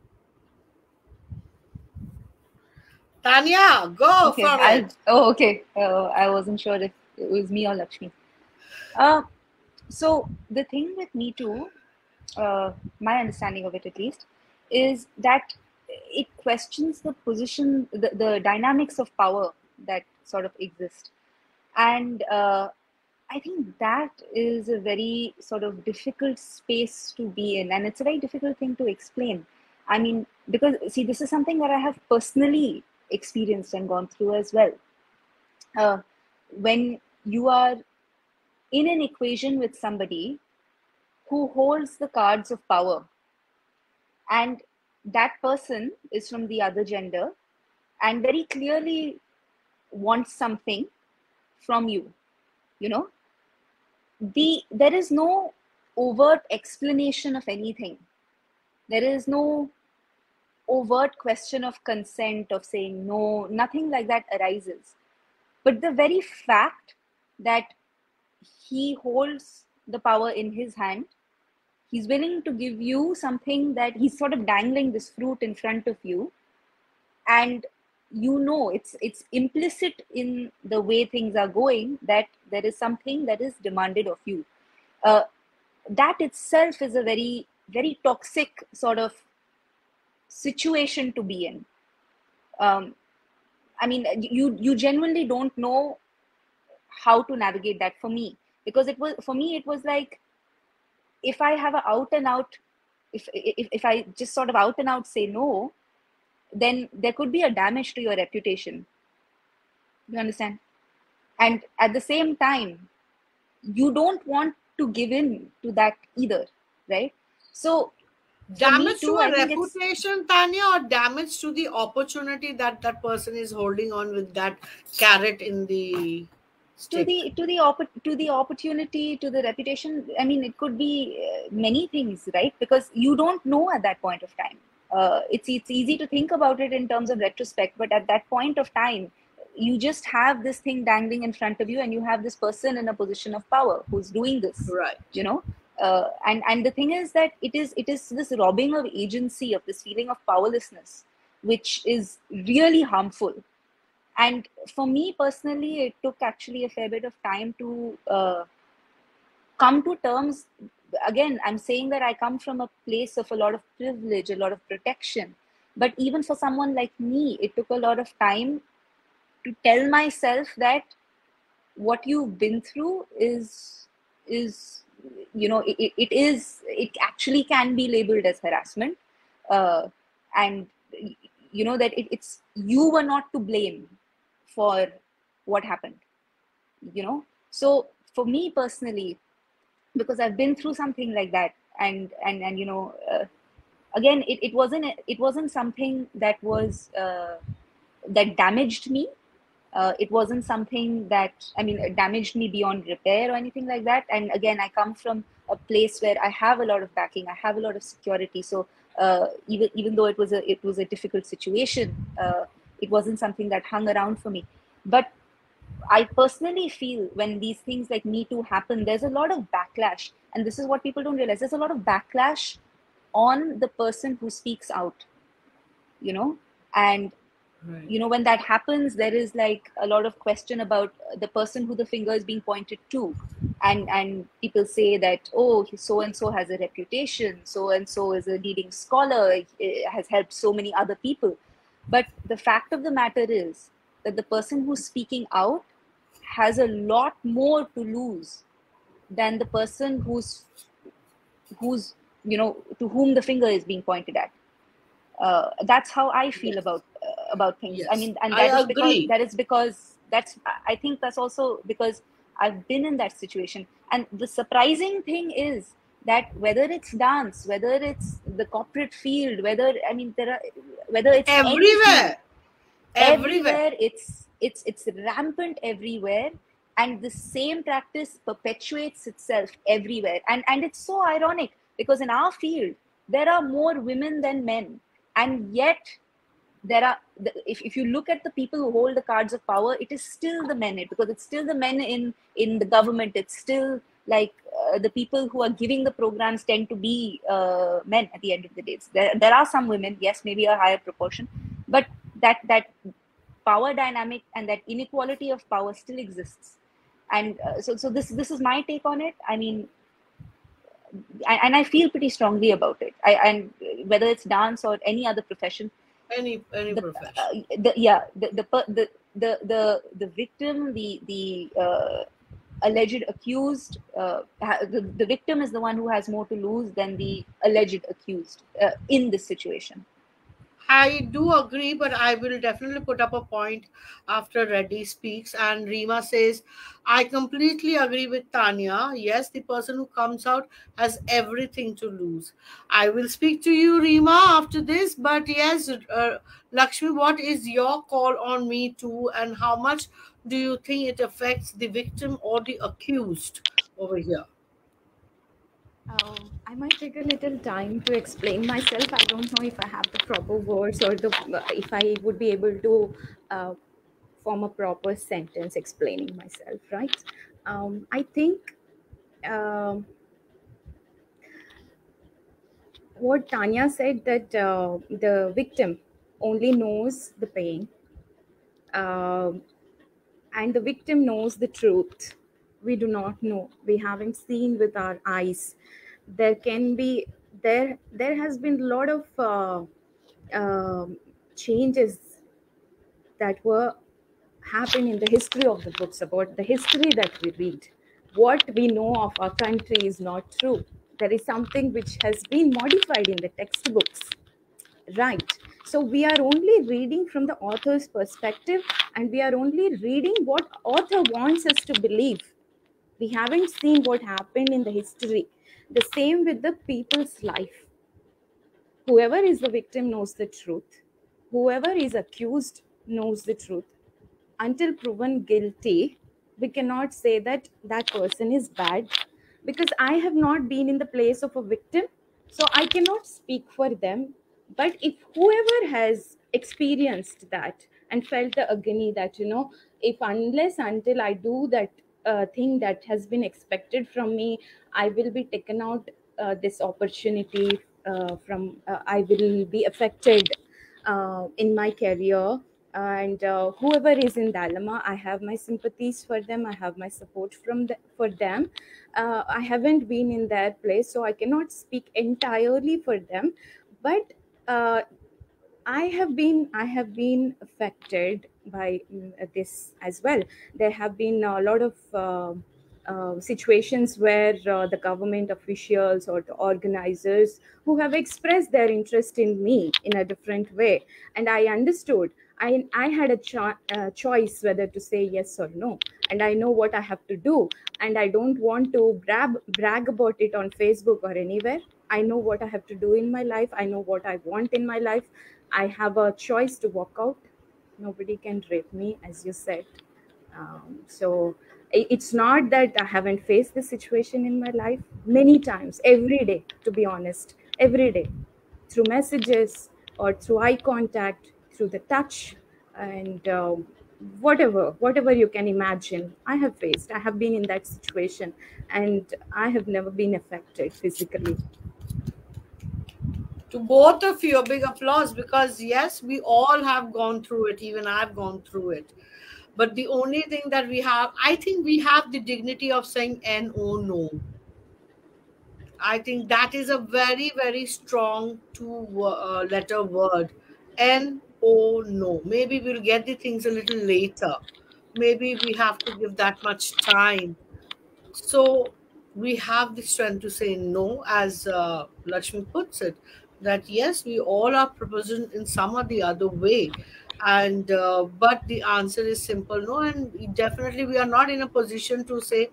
Tanya, go Okay, for it. okay. I wasn't sure if it was me or Lakshmi. So the thing with Me Too, my understanding of it at least, is that it questions the position, the dynamics of power that sort of exist. And I think that is a very sort of difficult space to be in. And it's a very difficult thing to explain. I mean, because see, this is something that I have personally experienced and gone through as well. When you are in an equation with somebody who holds the cards of power, and that person is from the other gender and very clearly wants something from you, there is no overt explanation of anything. There is no overt question of consent, of saying no, nothing like that arises. But the very fact that he holds the power in his hand, he's willing to give you something, that he's sort of dangling this fruit in front of you, and it's implicit in the way things are going that there is something that is demanded of you. That itself is a very, very toxic sort of situation to be in. I mean, you genuinely don't know how to navigate that. For me, because it was like, if I have a out and out, if I just sort of out and out say no, then there could be a damage to your reputation. You understand? And at the same time, you don't want to give in to that either, right? So damage to a reputation, Tanya, or damage to the opportunity that person is holding on with that carrot in the stick? To the opportunity, to the reputation. I mean, it could be many things, right? Because you don't know at that point of time. It's easy to think about it in terms of retrospect, but at that point of time, you just have this thing dangling in front of you, and you have this person in a position of power who's doing this, Right. and the thing is that it is this robbing of agency, of this feeling of powerlessness, which is really harmful. And for me personally, it took actually a fair bit of time to come to terms. Again, I'm saying that I come from a place of a lot of privilege, a lot of protection, but even for someone like me, it took a lot of time to tell myself that what you've been through is it actually can be labeled as harassment, and that it's you were not to blame for what happened. So for me personally, because I've been through something like that, and again, it wasn't something that was that damaged me. It wasn't something that, it damaged me beyond repair or anything like that. And again, I come from a place where I have a lot of backing, I have a lot of security. So even though it was a difficult situation, it wasn't something that hung around for me. But I personally feel when these things like Me Too happen, there's a lot of backlash. And this is what people don't realize. There's a lot of backlash on the person who speaks out, and Right. when that happens, there is like a lot of question about the person who the finger is being pointed to. And people say that, oh, so and so has a reputation, so and so is a leading scholar, has helped so many other people. But the fact of the matter is that the person who's speaking out has a lot more to lose than the person who's to whom the finger is being pointed at. That's how I feel Yes. about things. Yes. And I agree. I think that's also because I've been in that situation. And the surprising thing is that whether it's dance, whether it's the corporate field, whether it's any field, Everywhere. Everywhere. everywhere it's rampant everywhere. And the same practice perpetuates itself everywhere. And it's so ironic, because in our field there are more women than men, and yet there are if you look at the people who hold the cards of power, it is still the men, because it's still the men in the government. It's still like the people who are giving the programs tend to be men at the end of the day. There are some women, yes, maybe a higher proportion, but that power dynamic and that inequality of power still exists. And so this is my take on it. And I feel pretty strongly about it. And whether it's dance or any other profession, Any the profession. the victim, the alleged accused, the victim is the one who has more to lose than the alleged accused in this situation. I do agree, but I will definitely put up a point after Reddy speaks. And Rima says, I completely agree with Tanya. Yes, the person who comes out has everything to lose. I will speak to you, Rima, after this. But yes, Lakshmi, what is your call on Me Too, and how much do you think it affects the victim or the accused over here? I might take a little time to explain myself. I don't know if I have the proper words or if I would be able to uh, form a proper sentence explaining myself, right? I think um what Tanya said, that the victim only knows the pain, um and the victim knows the truth. We do not know. We haven't seen with our eyes. There can be there has been a lot of changes that were happen in the history of the books, about the history that we read. What we know of our country is not true. There is something which has been modified in the textbooks, right? So we are only reading from the author's perspective, and we are only reading what author wants us to believe. We haven't seen what happened in the history. The same with the people's life. Whoever is the victim knows the truth. Whoever is accused knows the truth. Until proven guilty, we cannot say that that person is bad, because I have not been in the place of a victim, so I cannot speak for them. But if whoever has experienced that and felt the agony that, if unless until I do that thing that has been expected from me, I will be taken out this opportunity from I will be affected in my career. And whoever is in dilemma, I have my sympathies for them, I have my support for them. I haven't been in their place, so I cannot speak entirely for them. But uh, I have been affected by this as well. There have been a lot of situations where the government officials or the organizers who have expressed their interest in me in a different way, and I understood. I had a choice whether to say yes or no, and I know what I have to do, and I don't want to brag about it on Facebook or anywhere. I know what I have to do in my life. I know what I want in my life. I have a choice to walk out. Nobody can rape me, as you said. So it's not that I haven't faced this situation in my life many times, every day, to be honest, every day, through messages or through eye contact, through the touch, and whatever you can imagine, I have faced. I have been in that situation, and I have never been affected physically. To both of you, a big applause, because yes, we all have gone through it. Even I've gone through it. But the only thing that we have, I think we have the dignity of saying no, no. I think that is a very, very strong two letter word. No, no. Maybe we'll get the things a little later. Maybe we have to give that much time. So we have the strength to say no, as Lakshmi puts it, that yes, we all are proposing in some or the other way. And but the answer is simple no, and definitely we are not in a position to say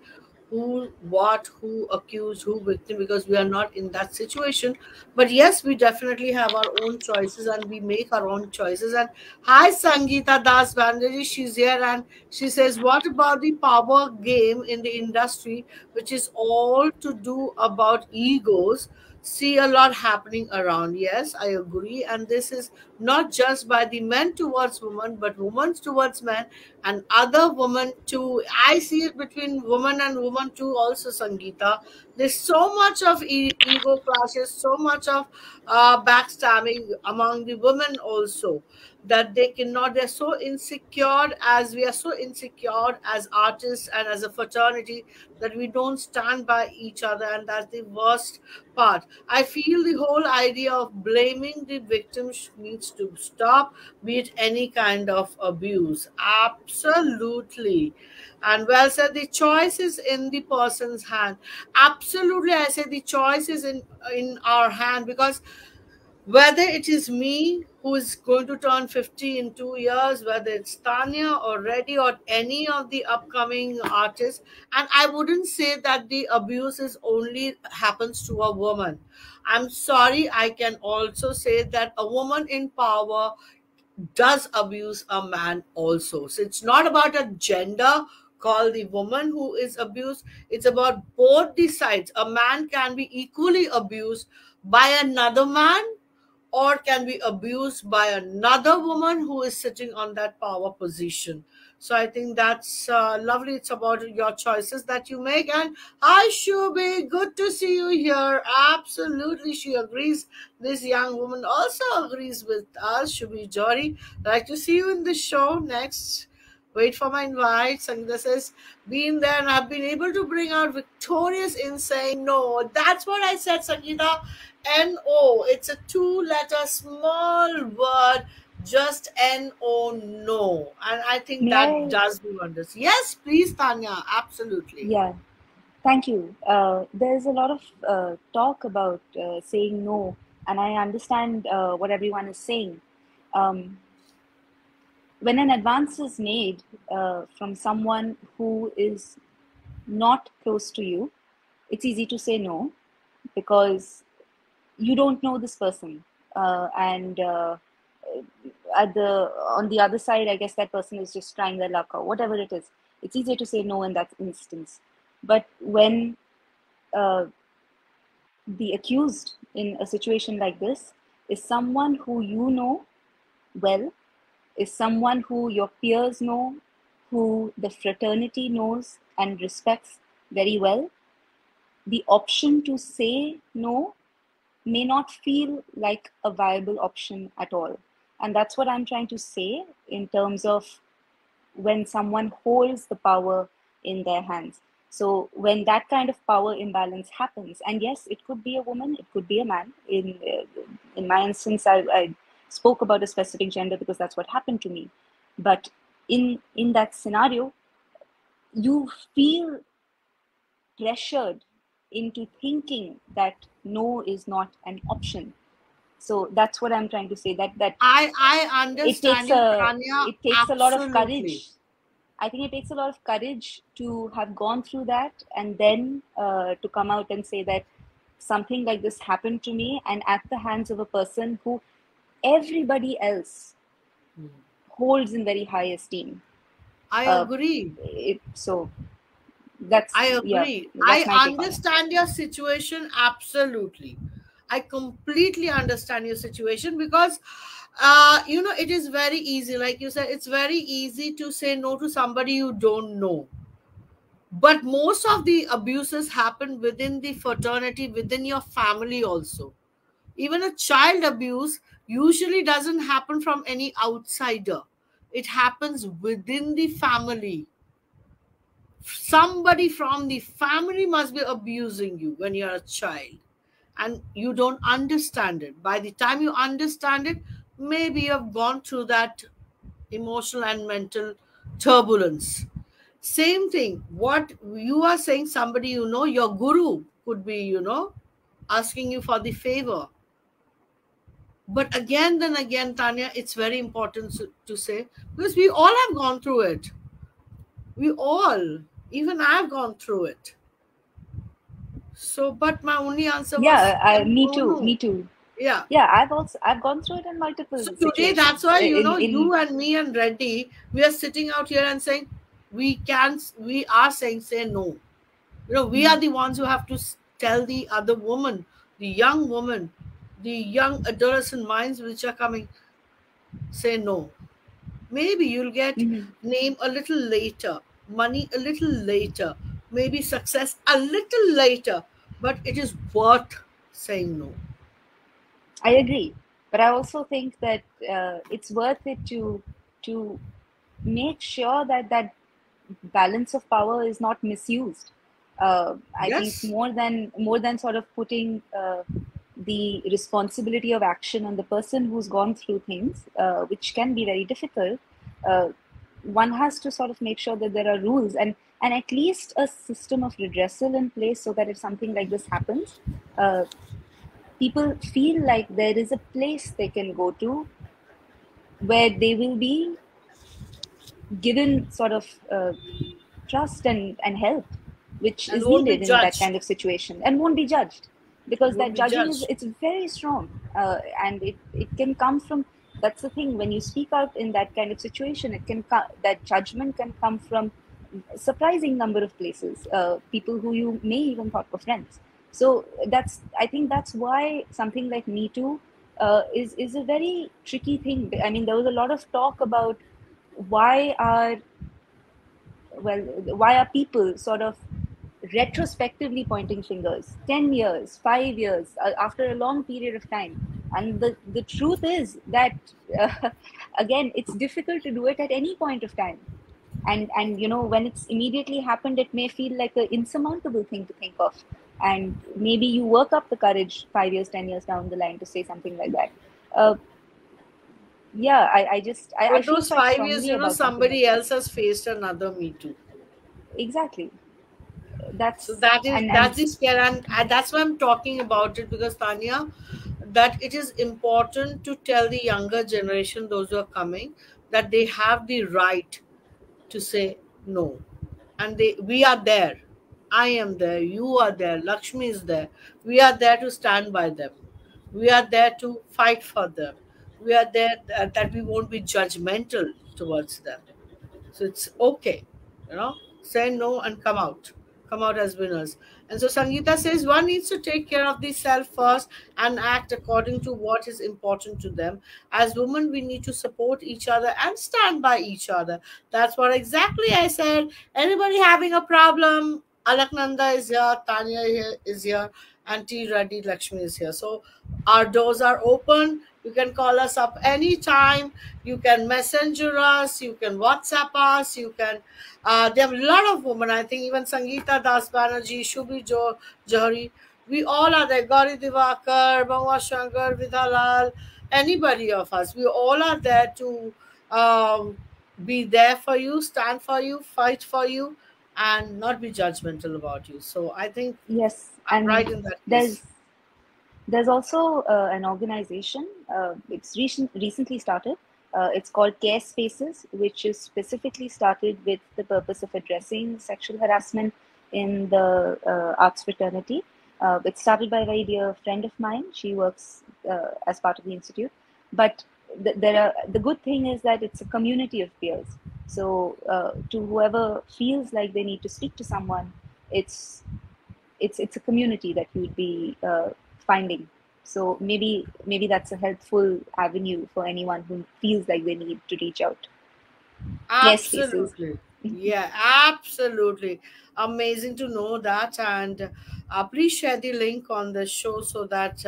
who, what, who accused, who victim, because we are not in that situation. But yes, we definitely have our own choices and we make our own choices. And hi, Sangeeta Das Banerjee, she's here and she says, what about the power game in the industry, which is all to do about egos? See a lot happening around. Yes, I agree. And this is not just by the men towards women, but women towards men and other women too. I see it between woman and woman too, also, Sangeeta. There's so much of ego clashes, so much of backstabbing among the women also, that they cannot, they're so insecure, as we are so insecure as artists and as a fraternity, that we don't stand by each other. And that's the worst part. I feel the whole idea of blaming the victims needs to stop, be it any kind of abuse. Absolutely. And well said, the choice is in the person's hand. Absolutely, I say the choice is in our hand, because whether it is me who is going to turn 50 in 2 years, whether it's Tanya or Reddy or any of the upcoming artists, and I wouldn't say that the abuse is only happens to a woman. I'm sorry, I can also say that a woman in power does abuse a man also. So it's not about a gender called the woman who is abused. It's about both the sides. A man can be equally abused by another man, or can be abused by another woman who is sitting on that power position. So I think that's lovely. It's about your choices that you make. And hi, Shubi, good to see you here. Absolutely, she agrees. This young woman also agrees with us, Shubi Jory. Like to see you in the show next. Wait for my invite. Sangeeta says, been there and I've been able to bring out victorious in saying no. That's what I said, Sangeeta. No. It's a two-letter small word, just no, no. And I think May that I? does do wonders. Yes, please, Tanya. Absolutely. Yeah, thank you. There's a lot of talk about saying no, and I understand what everyone is saying. Um, when an advance is made from someone who is not close to you, it's easy to say no because you don't know this person, and at the on the other side, I guess that person is just trying their luck or whatever it is. It's easier to say no in that instance. But when uh, the accused in a situation like this is someone who you know well is someone who your peers know, who the fraternity knows and respects very well. The option to say no may not feel like a viable option at all. And that's what I'm trying to say in terms of when someone holds the power in their hands. So when that kind of power imbalance happens, and yes, it could be a woman, it could be a man. In my instance, I spoke about a specific gender because that's what happened to me. But in that scenario, you feel pressured into thinking that no is not an option. So that's what I'm trying to say. That I understand you, Tanya. it takes a lot of Absolutely. courage. I think it takes a lot of courage to have gone through that and then to come out and say that something like this happened to me, and at the hands of a person who everybody else holds in very high esteem. I agree. So that's I yeah, agree. that's I my take on it. understand your situation absolutely. I completely understand your situation because, it is very easy. Like you said, it's very easy to say no to somebody you don't know. But most of the abuses happen within the fraternity, within your family also. Even a child abuse usually doesn't happen from any outsider. It happens within the family. Somebody from the family must be abusing you when you're a child and you don't understand it. By the time you understand it, maybe you have gone through that emotional and mental turbulence. Same thing, what you are saying, somebody your guru could be asking you for the favor. But again, then again, Tanya, it's very important to say, because we all have gone through it. We all, even I've gone through it. So, but my only answer was Me no, too, no. me too. Yeah. I've gone through it in multiple So today, situations. that's why, you and me and Reddy, we are sitting out here and saying, we are saying, say no. We are the ones who have to tell the other woman, the young woman, the young adolescent minds which are coming, say no. Maybe you'll get name a little later, money a little later, maybe success a little later, but it is worth saying no. I agree, but I also think that it's worth it to make sure that that balance of power is not misused. I think Yes. more than sort of putting the responsibility of action on the person who's gone through things, which can be very difficult. One has to sort of make sure that there are rules and at least a system of redressal in place so that if something like this happens, people feel like there is a place they can go to where they will be given sort of trust and help, which And is won't be needed in that kind judged. of situation, and won't be judged, because Won't that be judging is judged. it's very strong, and it can come from, that's the thing, when you speak out in that kind of situation, that judgment can come from a surprising number of places, people who you may even thought were friends. So I think that's why something like Me Too is a very tricky thing. I mean, there was a lot of talk about why are why are people sort of retrospectively pointing fingers 10 years 5 years after a long period of time, and the truth is that again, it's difficult to do it at any point of time, and when it's immediately happened, it may feel like an insurmountable thing to think of, and maybe you work up the courage 5 years 10 years down the line to say something like that. uh, I But feel those quite 5 years, strongly about something like somebody this. else has faced another Me Too. Exactly. So That's that is and that's the scare, and that's why I'm talking about it, because Tanya, that it is important to tell the younger generation, those who are coming, that they have the right to say no, and we are there. I am there. You are there. Lakshmi is there. We are there to stand by them. We are there to fight for them. We are there that we won't be judgmental towards them. So it's okay, say no and come out. come out as winners. And so Sangeeta says one needs to take care of the self first and act according to what is important to them. As women, we need to support each other and stand by each other. That's what exactly I said. Anybody having a problem? Alaknanda is here, Tanya is here, and T.Reddy, Lakshmi is here. So our doors are open. You can call us up anytime. You can messenger us. You can WhatsApp us. You can. There are a lot of women. I think even Sangeeta Das Banerjee, Shubhi Johari. We all are there. Gauri Divakar, Bangwa Shankar, Vidhalal, anybody of us. We all are there to be there for you, stand for you, fight for you, and not be judgmental about you. So I think Yes, I'm and right in that there's case. there's also an organization. It's recently started. It's called Care Spaces, which is specifically started with the purpose of addressing sexual harassment in the arts fraternity. It started by a very dear friend of mine. She works as part of the institute. But the good thing is that it's a community of peers. So to whoever feels like they need to speak to someone, it's a community that you'd be finding. So maybe that's a helpful avenue for anyone who feels like they need to reach out. Care spaces. Absolutely. Yeah, absolutely. Amazing to know that. And please share the link on the show so that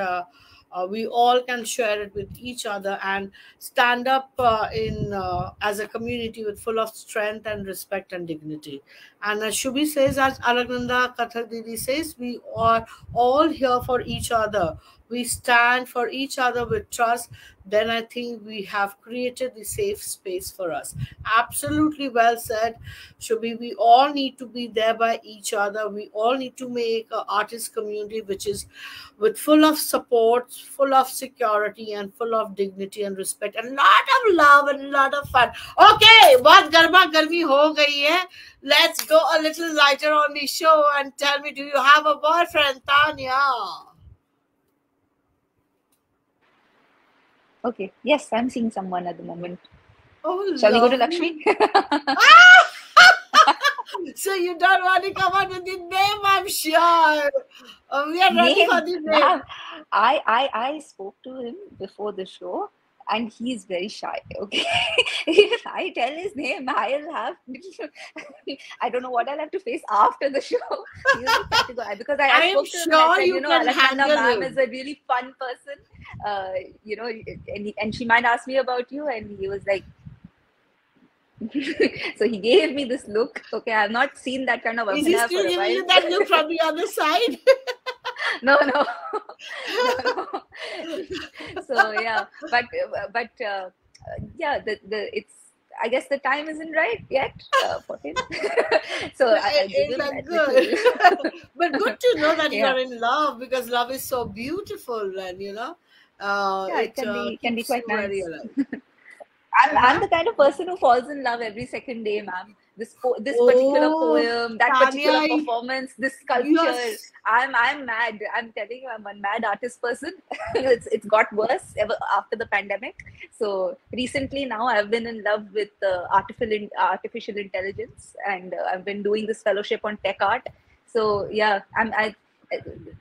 we all can share it with each other and stand up in as a community with full of strength and respect and dignity. And as Shubhi says, as Alagnanda Kathak Didi says, we are all here for each other. We stand for each other with trust. Then I think we have created the safe space for us. Absolutely well said, Shubhi. We all need to be there by each other. We all need to make an artist community which is with full of support, full of security, and full of dignity and respect, and lot of love and lot of fun. Okay, बहुत गर्मा गर्मी हो गई है. Let's go a little lighter on the show and tell me, do you have a boyfriend, Tanya? Okay. Yes, I'm seeing someone at the moment. Oh, Shall we go to lovely. Lakshmi? So you don't want to come out with the name, I'm sure. We are ready for the name. Ma'am, I spoke to him before the show, and he's very shy. Okay, if I tell his name, I'll have I don't know what I'll have to face after the show. He's very categorical because I I'm spoke to him and sure I said, you can Alaknanda handle ma'am him. is a really fun person. And she might ask me about you, and he was like. So he gave me this look. Okay, I've not seen that kind of Is he abhinaya still for a giving you while. that look from the other side? No. No. So yeah, but yeah, it's. I guess the time isn't right yet for him. So I'll give him that Good. But good to know that you Yeah. are in love, because love is so beautiful, and Yeah, it can be keeps you quite very nice. alive. I'm the kind of person who falls in love every second day, ma'am. This particular Oh, poem, that particular Tanya, performance, this sculpture. yes. I'm mad. I'm telling you, I'm a mad artist person. It's got worse ever after the pandemic. So recently now I've been in love with artificial intelligence, and I've been doing this fellowship on tech art. So yeah,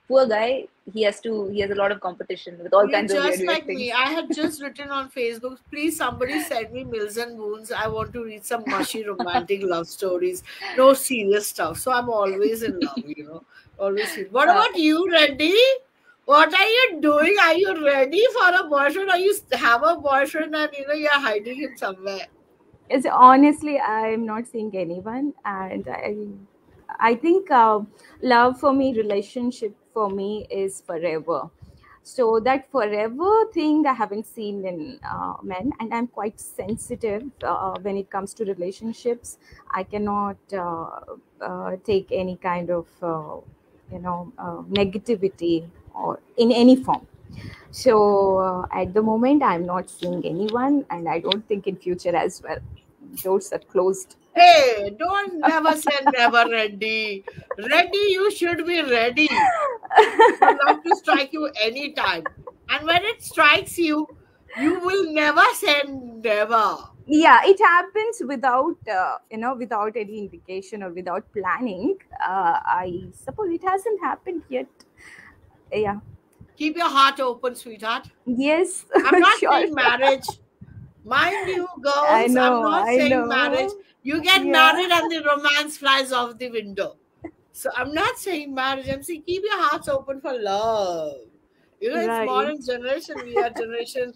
poor guy. He has a lot of competition with all You're kinds of just weird like things. me. I had just written on Facebook, please somebody send me Mills and Wounds. I want to read some mushy romantic love stories. No serious stuff. So I'm always in love. Always. What about you, Reddy? What are you doing? Are you ready for a boyfriend, or you have a boyfriend and you're hiding him somewhere? It's honestly, I'm not seeing anyone, and I think love for me, relationship for me is forever. So that forever thing I haven't seen in men, and I'm quite sensitive when it comes to relationships. I cannot take any kind of negativity or in any form. So at the moment, I'm not seeing anyone, and I don't think in future as well. Doors are closed. Hey, don't never say never, Reddy. Reddy, you should be ready for love to strike you anytime. And when it strikes you, you will never say never. yeah, it happens without without any indication or without planning. I suppose it hasn't happened yet. Yeah. Keep your heart open, sweetheart. Yes. I'm not Sure. saying marriage. Mind you, I girls, I'm know, not I saying marriage. know. You get Yeah. married and the romance flies off the window. So I'm not saying marriage. I'm saying keep your hearts open for love. It's Right. modern generation. We are generation,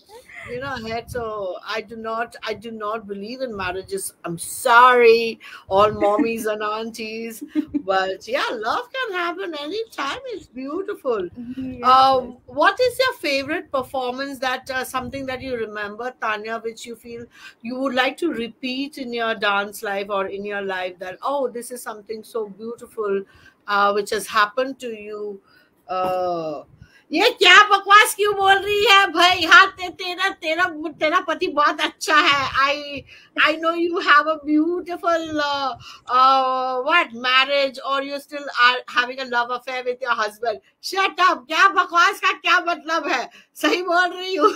ahead. So I do not believe in marriages. I'm sorry, all mommies and aunties. But yeah, love can happen anytime. It's beautiful. Yes, yes. What is your favorite performance, that something that you remember, Tanya, which you feel you would like to repeat in your dance life or in your life, that, oh, this is something so beautiful which has happened to you? ये क्या बकवास क्यों बोल रही है भाई? हाँ, तेरा तेरा तेरा पति बहुत अच्छा है. I know you have a beautiful what, marriage, or you still are having a love affair with your husband. Shut up. क्या बकवास का क्या मतलब है? सही बोल रही हूँ.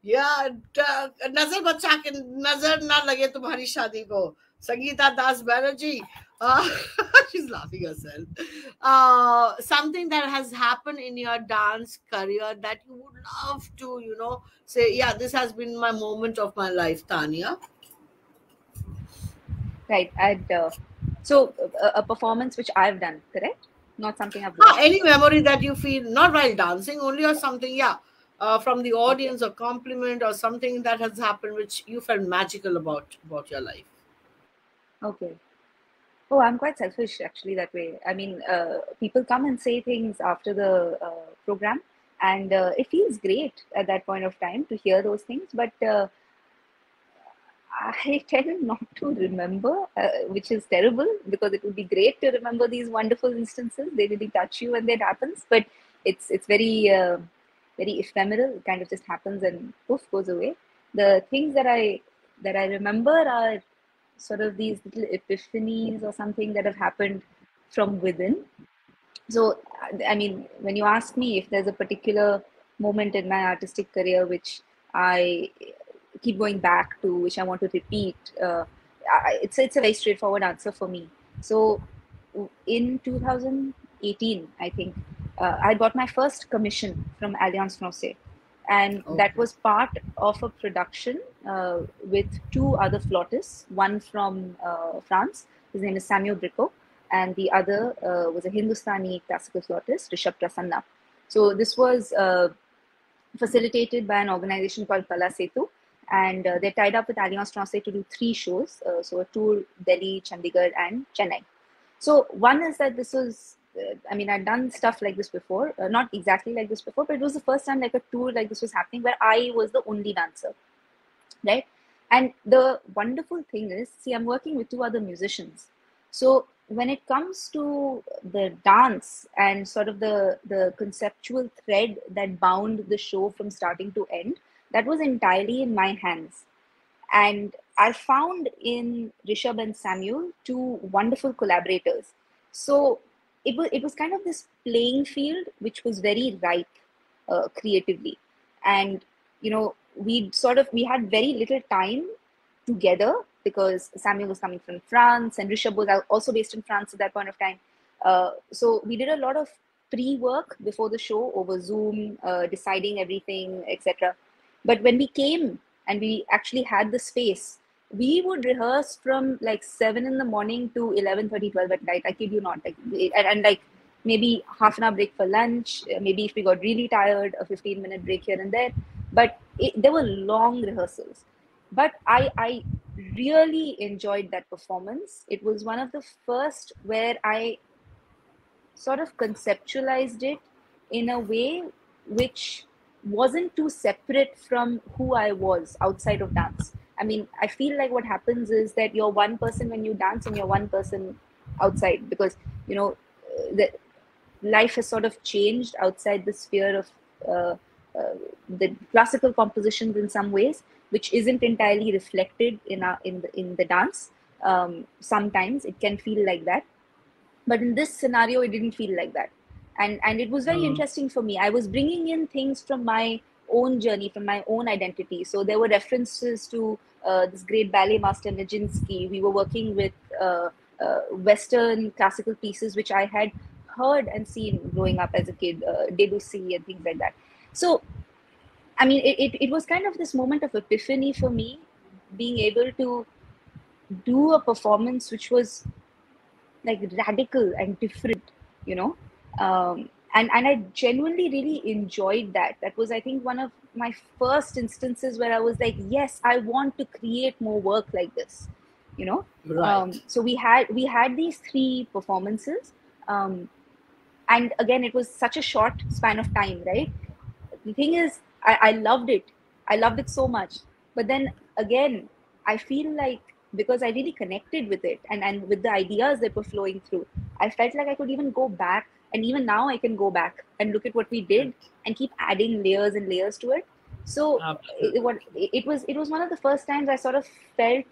या नजर बचा के नजर ना लगे तुम्हारी शादी को. Sangeeta Das Banerjee. She's laughing herself. Something that has happened in your dance career that you would love to, say, yeah, this has been my moment of my life, Tanya. Right. A performance which I've done, correct? Not something I've watched. Any memory that you feel, not while dancing only, or something, yeah, from the audience, or compliment, or something that has happened which you felt magical about your life. Okay. Oh, I'm quite selfish actually that way. I mean, people come and say things after the program, and it feels great at that point of time to hear those things. But I tend not to remember, which is terrible because it would be great to remember these wonderful instances. They really touch you when that happens, but it's very very ephemeral. It kind of just happens and poof goes away. The things that I remember are sort of these little epiphanies or something that have happened from within. So, I mean, when you ask me if there's a particular moment in my artistic career which I keep going back to, which I want to repeat, it's a very straightforward answer for me. So, in 2018, I think, I got my first commission from Alliance Francaise, and that was part of a production with two other flautists, one from France, his name is Samuel Bricot, and the other was a Hindustani classical flautist, Rishabh Prasanna. So this was facilitated by an organization called Kala Setu, and they're tied up with Alliance Francaise to do 3 shows, so a tour, Delhi, Chandigarh, and Chennai. So one is that this was, I mean, I'd done stuff like this before, not exactly like this before, but it was the first time like a tour like this was happening where I was the only dancer, right? And the wonderful thing is, see, I'm working with 2 other musicians. So when it comes to the dance and sort of the conceptual thread that bound the show from starting to end, that was entirely in my hands. And I found in Rishabh and Samuel 2 wonderful collaborators. So it was kind of this playing field which was very ripe creatively, and we had very little time together because Samuel was coming from France and Rishabh was also based in France at that point of time. So we did a lot of pre-work before the show over Zoom, deciding everything, etc. But when we came and we actually had the space, we would rehearse from like 7 in the morning to 11:30, 12 at night. I kid you not. And like maybe half an hour break for lunch. Maybe if we got really tired, a 15-minute break here and there. But there were long rehearsals. But I really enjoyed that performance. It was one of the first where I sort of conceptualized it in a way which wasn't too separate from who I was outside of dance. I mean, I feel like what happens is that you're one person when you dance and you're one person outside, because the life has sort of changed outside the sphere of the classical compositions in some ways, which isn't entirely reflected in the dance. Sometimes it can feel like that, but in this scenario it didn't feel like that, and it was very interesting for me. I was bringing in things from my own journey, from my own identity. So there were references to this great ballet master Nijinsky. We were working with Western classical pieces, which I had heard and seen growing up as a kid, Debussy and things like that. So, I mean, it was kind of this moment of epiphany for me, being able to do a performance which was like radical and different, you know. And I genuinely really enjoyed that. That was, I think, one of my first instances where I was like, yes, I want to create more work like this, you know. Right. So we had these three performances, and again, it was such a short span of time, right? The thing is, I loved it. I loved it so much. But then again, I feel like, because I really connected with it, and with the ideas that were flowing through, I felt like I could even go back, and even now I can go back and look at what we did and keep adding layers and layers to it. So Absolutely. it was one of the first times I sort of felt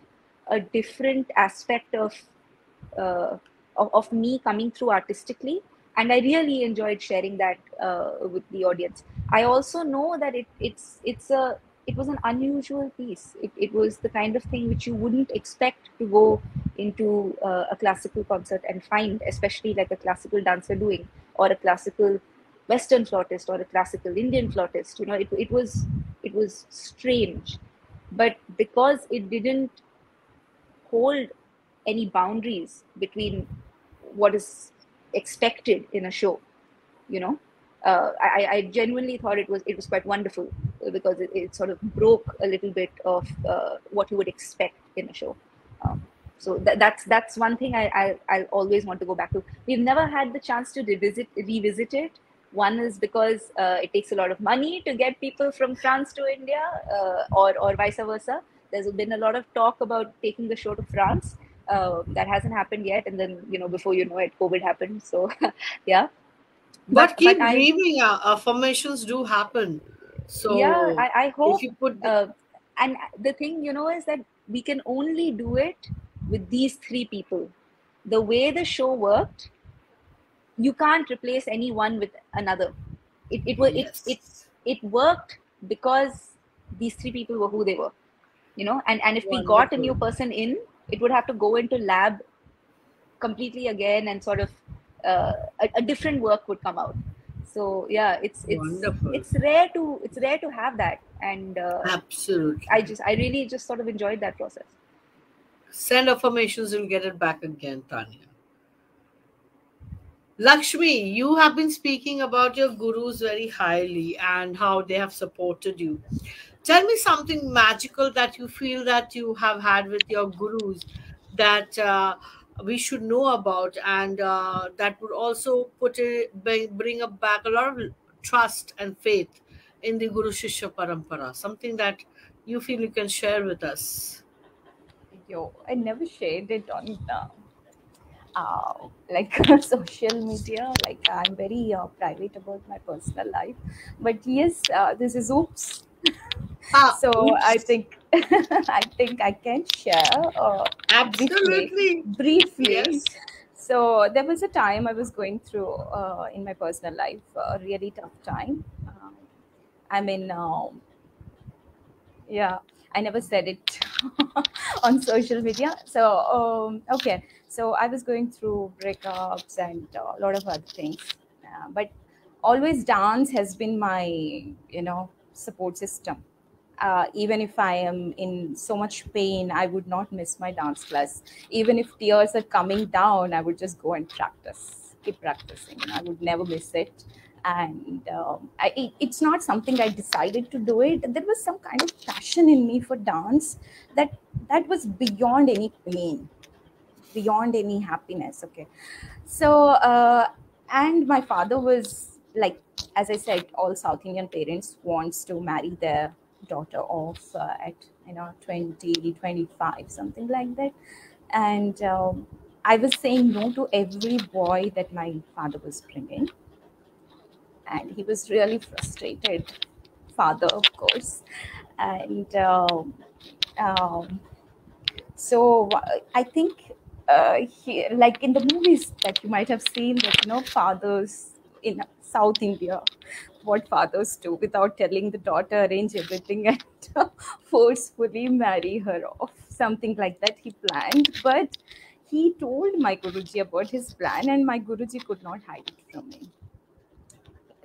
a different aspect uh, of me coming through artistically, and I really enjoyed sharing that with the audience. I also know that it was an unusual piece. It was the kind of thing which you wouldn't expect to go into a classical concert and find, especially like a classical dancer doing, or a classical Western flautist, or a classical Indian flautist. You know, it was strange, but because it didn't hold any boundaries between what is expected in a show, you know, I genuinely thought it was quite wonderful, because it sort of broke a little bit of what you would expect in a show. um, so that's one thing I'll always want to go back to. We've never had the chance to revisit it. One is because it takes a lot of money to get people from France to India, or vice versa. There's been a lot of talk about taking the show to France. That hasn't happened yet, and then, before you know it, COVID happened. So yeah, but But keep I dreaming. Affirmations do happen. yeah, So I if hope. you put, uh, and the thing, is that we can only do it with these three people. The way the show worked, you can't replace anyone with another. yes, It worked because these three people were who they were, and if we got a new wonderful, person in, it would have to go into lab completely again, and sort of a different work would come out. So yeah, wonderful. it's rare to have that. And Absolutely. I really just sort of enjoyed that process. Send affirmations, you'll get it back again, Tanya. Lakshmi, you have been speaking about your gurus very highly and how they have supported you. Tell me something magical that you feel that you have had with your gurus that we should know about, and that would also bring up back a lot of trust and faith in the Guru Shishya Parampara. Something that you feel you can share with us. Yo, I never shared it on like social media. Like I'm very private about my personal life. But yes, this is oops. Ah, So I oops. think I think I can share briefly. Absolutely. Briefly. Yes. So there was a time I was going through in my personal life a really tough time. I mean, yeah, I never said it on social media. So okay, so I was going through breakups and a lot of other things, but always dance has been my support system. Even if I am in so much pain, I would not miss my dance class. Even if tears are coming down, I would just go and practice, keep practicing. I would never miss it. And it's not something I decided to do it. There was some kind of passion in me for dance that was beyond any pain, beyond any happiness. Okay, so and my father was like, as I said, all South Indian parents wants to marry their daughter off at 20, 25, something like that. And I was saying no to every boy that my father was bringing, and he was really frustrated, father, of course. And um, so I think like in the movies that you might have seen, that fathers in South India, what fathers do, without telling the daughter, arrange everything and forcefully marry her off. Something like that he planned. But he told my Guruji about his plan, and my Guruji could not hide it from me.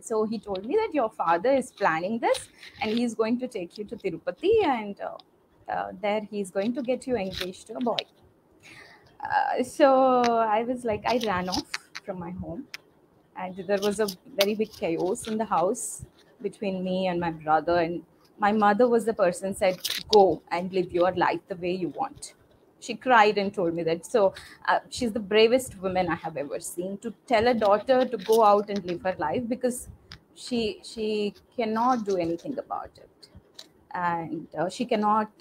So he told me that your father is planning this, and he's going to take you to Tirupati, and there he's going to get you engaged to a boy. So I was like, I ran off from my home, and there was a very big chaos in the house between me and my brother. And my mother was the person said, go and live your life the way you want. She cried and told me that. So she's the bravest woman I have ever seen, to tell a daughter to go out and live her life, because she cannot do anything about it. And she cannot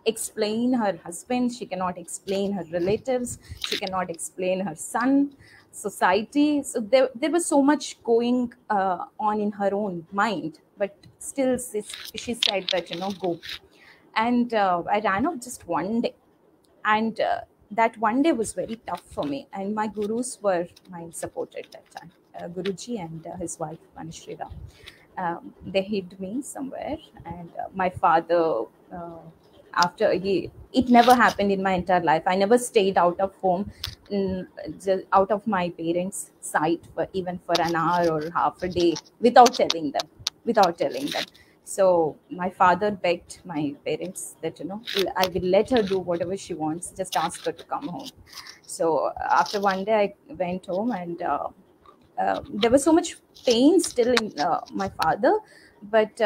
explain her husband, she cannot explain her relatives, she cannot explain her son, society. So there was so much going on in her own mind, but still she said that, go. And I ran off just one day, and that one day was very tough for me, and my gurus were my support at that time. Guruji and his wife Manishri, they hid me somewhere. And my father, after it never happened in my entire life. I never stayed out of home, just out of my parents' sight, for even for an hour or half a day, without telling them. So my father begged my parents that, I will let her do whatever she wants, just ask her to come home. So after one day I went home, and there was so much pain still in my father. But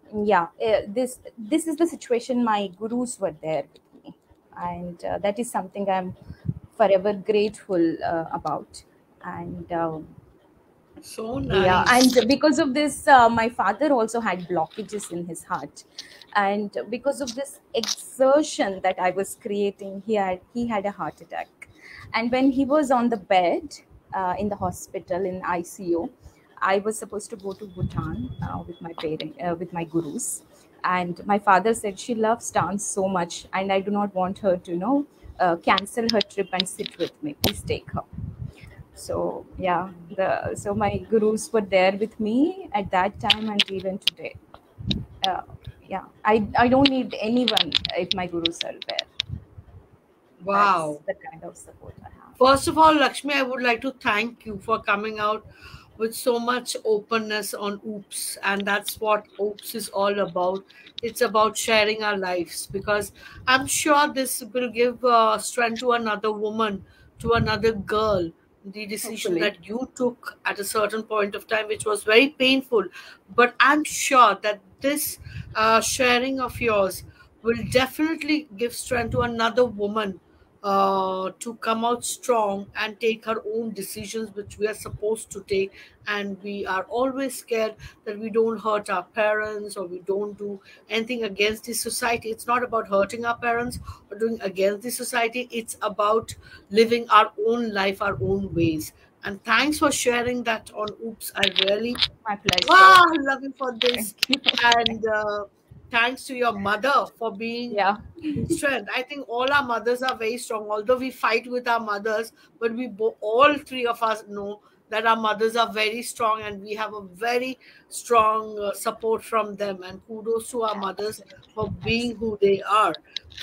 this is the situation. My gurus were there with me, and that is something I'm forever grateful about. And So yeah, nice. and because of this, my father also had blockages in his heart, and because of this exertion that I was creating, he had a heart attack. And when he was on the bed in the hospital in ICU, I was supposed to go to Bhutan with my gurus. And my father said, she loves dance so much, and I do not want her to cancel her trip and sit with me, please take her. So yeah, so my gurus were there with me at that time and even today. uh, yeah, I don't need anyone if my gurus are there. That's Wow. the kind of support I have. First of all, Lakshmi, I would like to thank you for coming out with so much openness on Oops. And that's what Oops is all about. It's about sharing our lives, because I'm sure this will give strength to another woman, to another girl. The decision Hopefully. that you took at a certain point of time, which was very painful. But I'm sure that this sharing of yours will definitely give strength to another woman to come out strong and take her own decisions, which we are supposed to take. And we are always scared that we don't hurt our parents, or we don't do anything against the society. It's not about hurting our parents or doing against the society, it's about living our own life, our own ways. And thanks for sharing that on Oops. I really, My pleasure. wow, I love you for this. Thank you. And thanks to your mother for being Yeah. strength. I think all our mothers are very strong, although we fight with our mothers, but all three of us know that our mothers are very strong, and we have a very strong support from them. And kudos to our mothers for being Absolutely. who they are.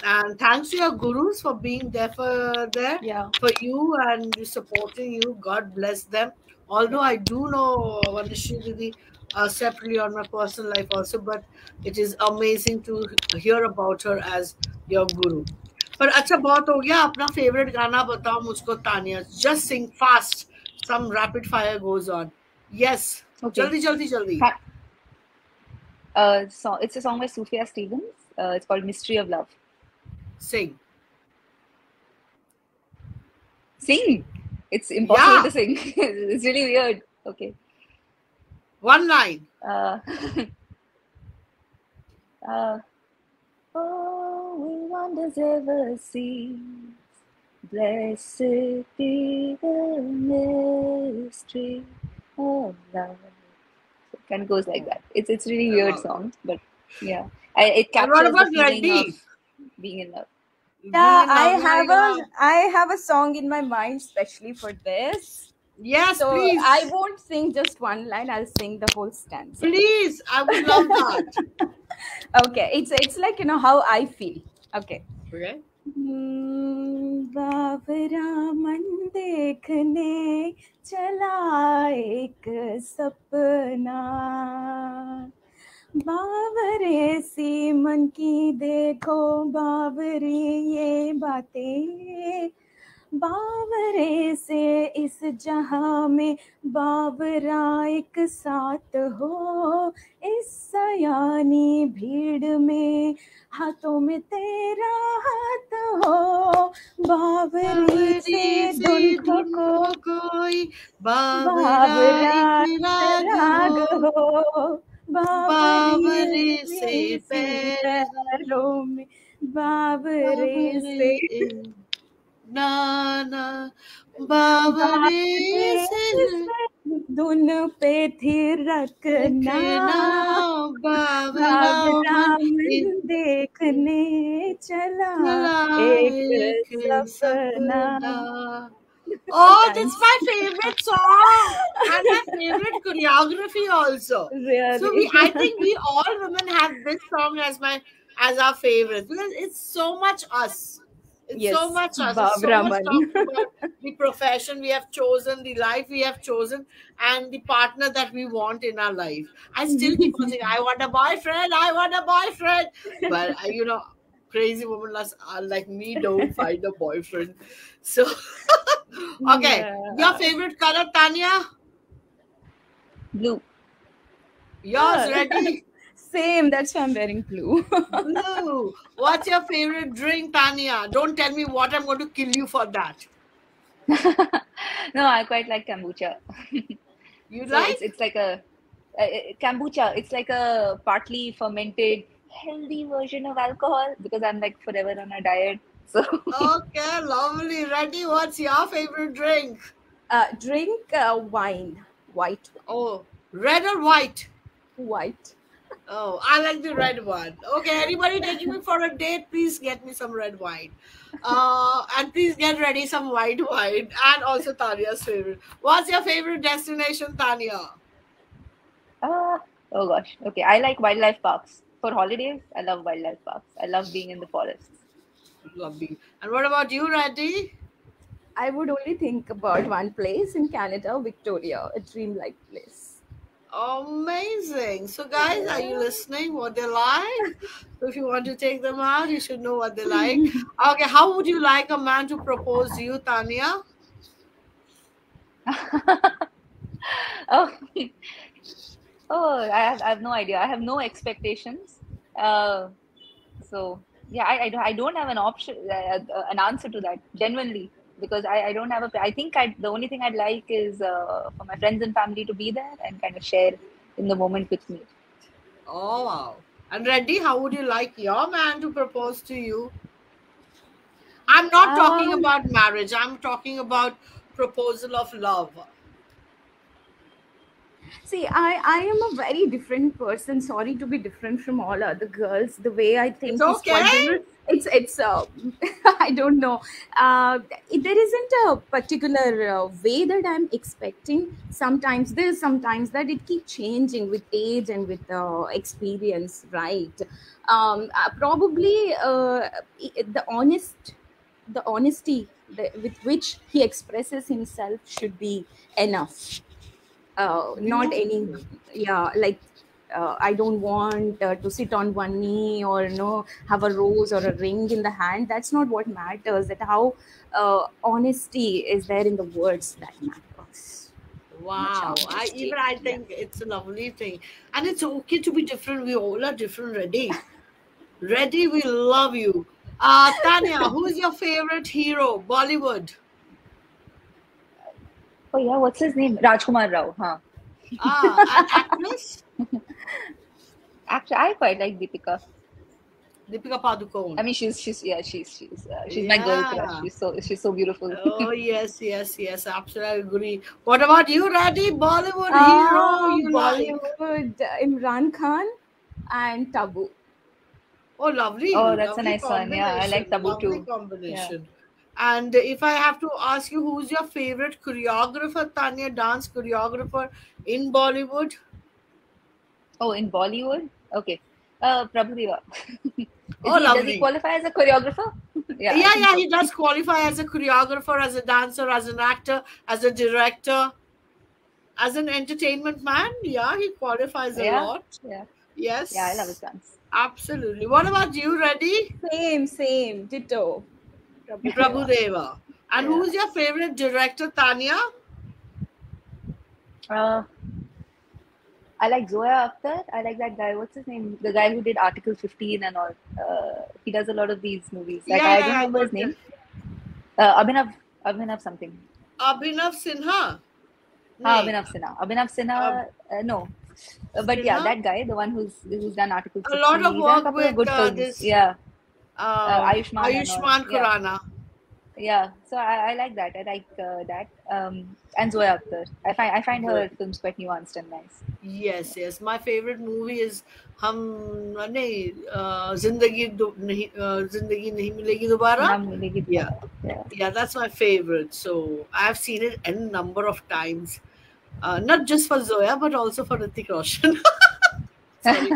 And thanks to your gurus for being Yeah. for you and supporting you. God bless them. Yeah. Although I do know Vanishri Didi separately on my personal life also, but it is amazing to hear about her as your guru. पर अच्छा बहुत हो गया अपना favourite गाना बताओ मुझको Tania just sing fast some rapid fire goes on. Yes, Okay. jaldi jaldi jaldi So it's a song by Sufia Stevens. It's called Mystery of Love. sing. Sing. It's impossible Yeah, to sing. It's really weird. Okay. one line. Uh, oh, we wonders ever cease. Blessed be the mystery of love. So it kind of goes like that. It's really I weird love it. song, but yeah, it And what captures the about feeling of Reddy? being in love. Being Yeah, in love, yeah, yeah. I have a song in my mind especially for this. Yes, So I please. won't sing just one line, I'll sing the whole stanza. Please, I would love that. Okay, it's like, how I feel. Okay. Okay. बाबरा मन देखने चला एक सपना, बावरे सी मन की देखो बावरी ये बातें, बावरे से इस जहां में बावरा एक साथ हो, इस सयानी भीड़ में हाथों में तेरा हाथ हो, बावरी बावरी से से धुन को धुन को कोई बावरा बावरा एक एक राग राग हो, हो, बावरे से बावरे से पैर, पैरों में बावरे बावरे से नाना, बावरे बावरे से से धुन पे थिरकना, रखना, बावरा बाबरा मन मन देखने चला चला एक एक सपना. सपना. Oh, that's Thanks. my favorite song and my favorite choreography also. So Really. I think we all women have this song as our favorite because it's so much us. It's so Yes, much us. It's so Babra much Man. talking about the profession we have chosen, the life we have chosen, and the partner that we want in our life. I still keep on saying, "I want a boyfriend. I want a boyfriend," but crazy women like me don't find a boyfriend. So, okay, Yeah. your favorite color, Tanya? Blue. Yours, ready? Same, that's why I'm wearing blue. Blue. What's your favorite drink, Tanya? Don't tell me what I'm going to kill you for that. No, I quite like kombucha. You So like? it's like a kombucha. It's like a partly fermented, healthy version of alcohol because I'm like forever on a diet. So Okay, lovely. Ready? What's your favorite drink? Drink wine, white wine. Oh, red or white? White. Oh, I like the red one. Okay, anybody taking me for a date, please get me some red wine. And please get ready some white wine. And also Tanya's favorite. What's your favorite destination, Tanya? oh gosh. Okay, I like wildlife parks. For holidays, I love wildlife parks. I love being in the forests. Lovely. And what about you, Reddy? I would only think about one place in Canada, Victoria, a dreamlike place. Amazing. So, guys, are you listening? What they like? So, if you want to take them out, you should know what they like. Okay, how would you like a man to propose to you, Tanya? Oh, oh, I have no idea. I have no expectations. So yeah, I don't have an option, an answer to that, genuinely, because I don't have a. I think the only thing I'd like is for my friends and family to be there and kind of share in the moment with me. Oh, wow. And Reddy, how would you like your man to propose to you? I'm not talking Um, about marriage. I'm talking about proposal of love. See, I am a very different person. Sorry to be different from all other girls. The way I It's think is quite okay. different. It's I don't know. There isn't a particular way that I'm expecting. Sometimes this, sometimes that. It keeps changing with age and with experience, right? Probably the honesty with which he expresses himself should be enough. Not any, Beautiful. yeah, like I don't want to sit on one knee or have a rose or a ring in the hand. That's not what matters. That how honesty is there in the words that matters. Much Wow. honesty, I yeah. think it's a lovely thing. And it's okay to be different. We all are different, Reddy. Reddy, we love you. Tanya, who's your favorite hero? Bollywood. Oh yeah, what's his name? Rajkumar Rao, huh? And actress? Actually, I quite like Deepika. Deepika Padukone. I mean, she's my girl crush. Yeah. She's so beautiful. Oh, yes, yes, yes. Absolutely agree. What about you, Reddy? Bollywood hero you like? Bollywood, Imran Khan and Tabu. Oh, lovely, Oh, that's a lovely nice one. Yeah, I like combination. Tabu Lovely too. Yeah. combination. And if I have to ask you, who's your favorite choreographer, Tanya, dance choreographer in Bollywood? Oh, in Bollywood? Okay. Prabhudev. Oh, Does he lovely. qualify as a choreographer? Yeah, I Yeah, think yeah, so. he does qualify as a choreographer, as a dancer, as an actor, as a director, as an entertainment man. Yeah, he qualifies a Yeah, lot. yeah, yeah, I love his Yes, dance. absolutely. What about you, Reddy? Same, ditto. Prabhudeva. Prabhudeva. And Yeah. who's your favorite director, Tanya? Uh, I like Zoya Akhtar. I like that guy. What's his name? The guy who did Article 15 and all. He does a lot of these movies. Like, Yeah, I yeah, don't I remember his got name. that. Abhinav something. Abhinav Sinha. Nee. Abhinav Sinha. Abhinav Uh, Sinha, no. But yeah, Sinha. that guy, the one who's done Article A lot 60, of he's done a work couple of with good films. this Yeah, Ayushman and all. Ayushman Yeah, Khurrana. yeah. So I like that. I like that. And Zoya Akhtar. I find her Good. films quite nuanced and nice. Yes, yes. My favorite movie is हम नहीं जिंदगी नहीं मिलेगी दोबारा. Naam milegi Yeah, dobara. Yeah. yeah, that's my favorite. So I've seen it a number of times, not just for Zoya but also for Hrithik Roshan. Sorry,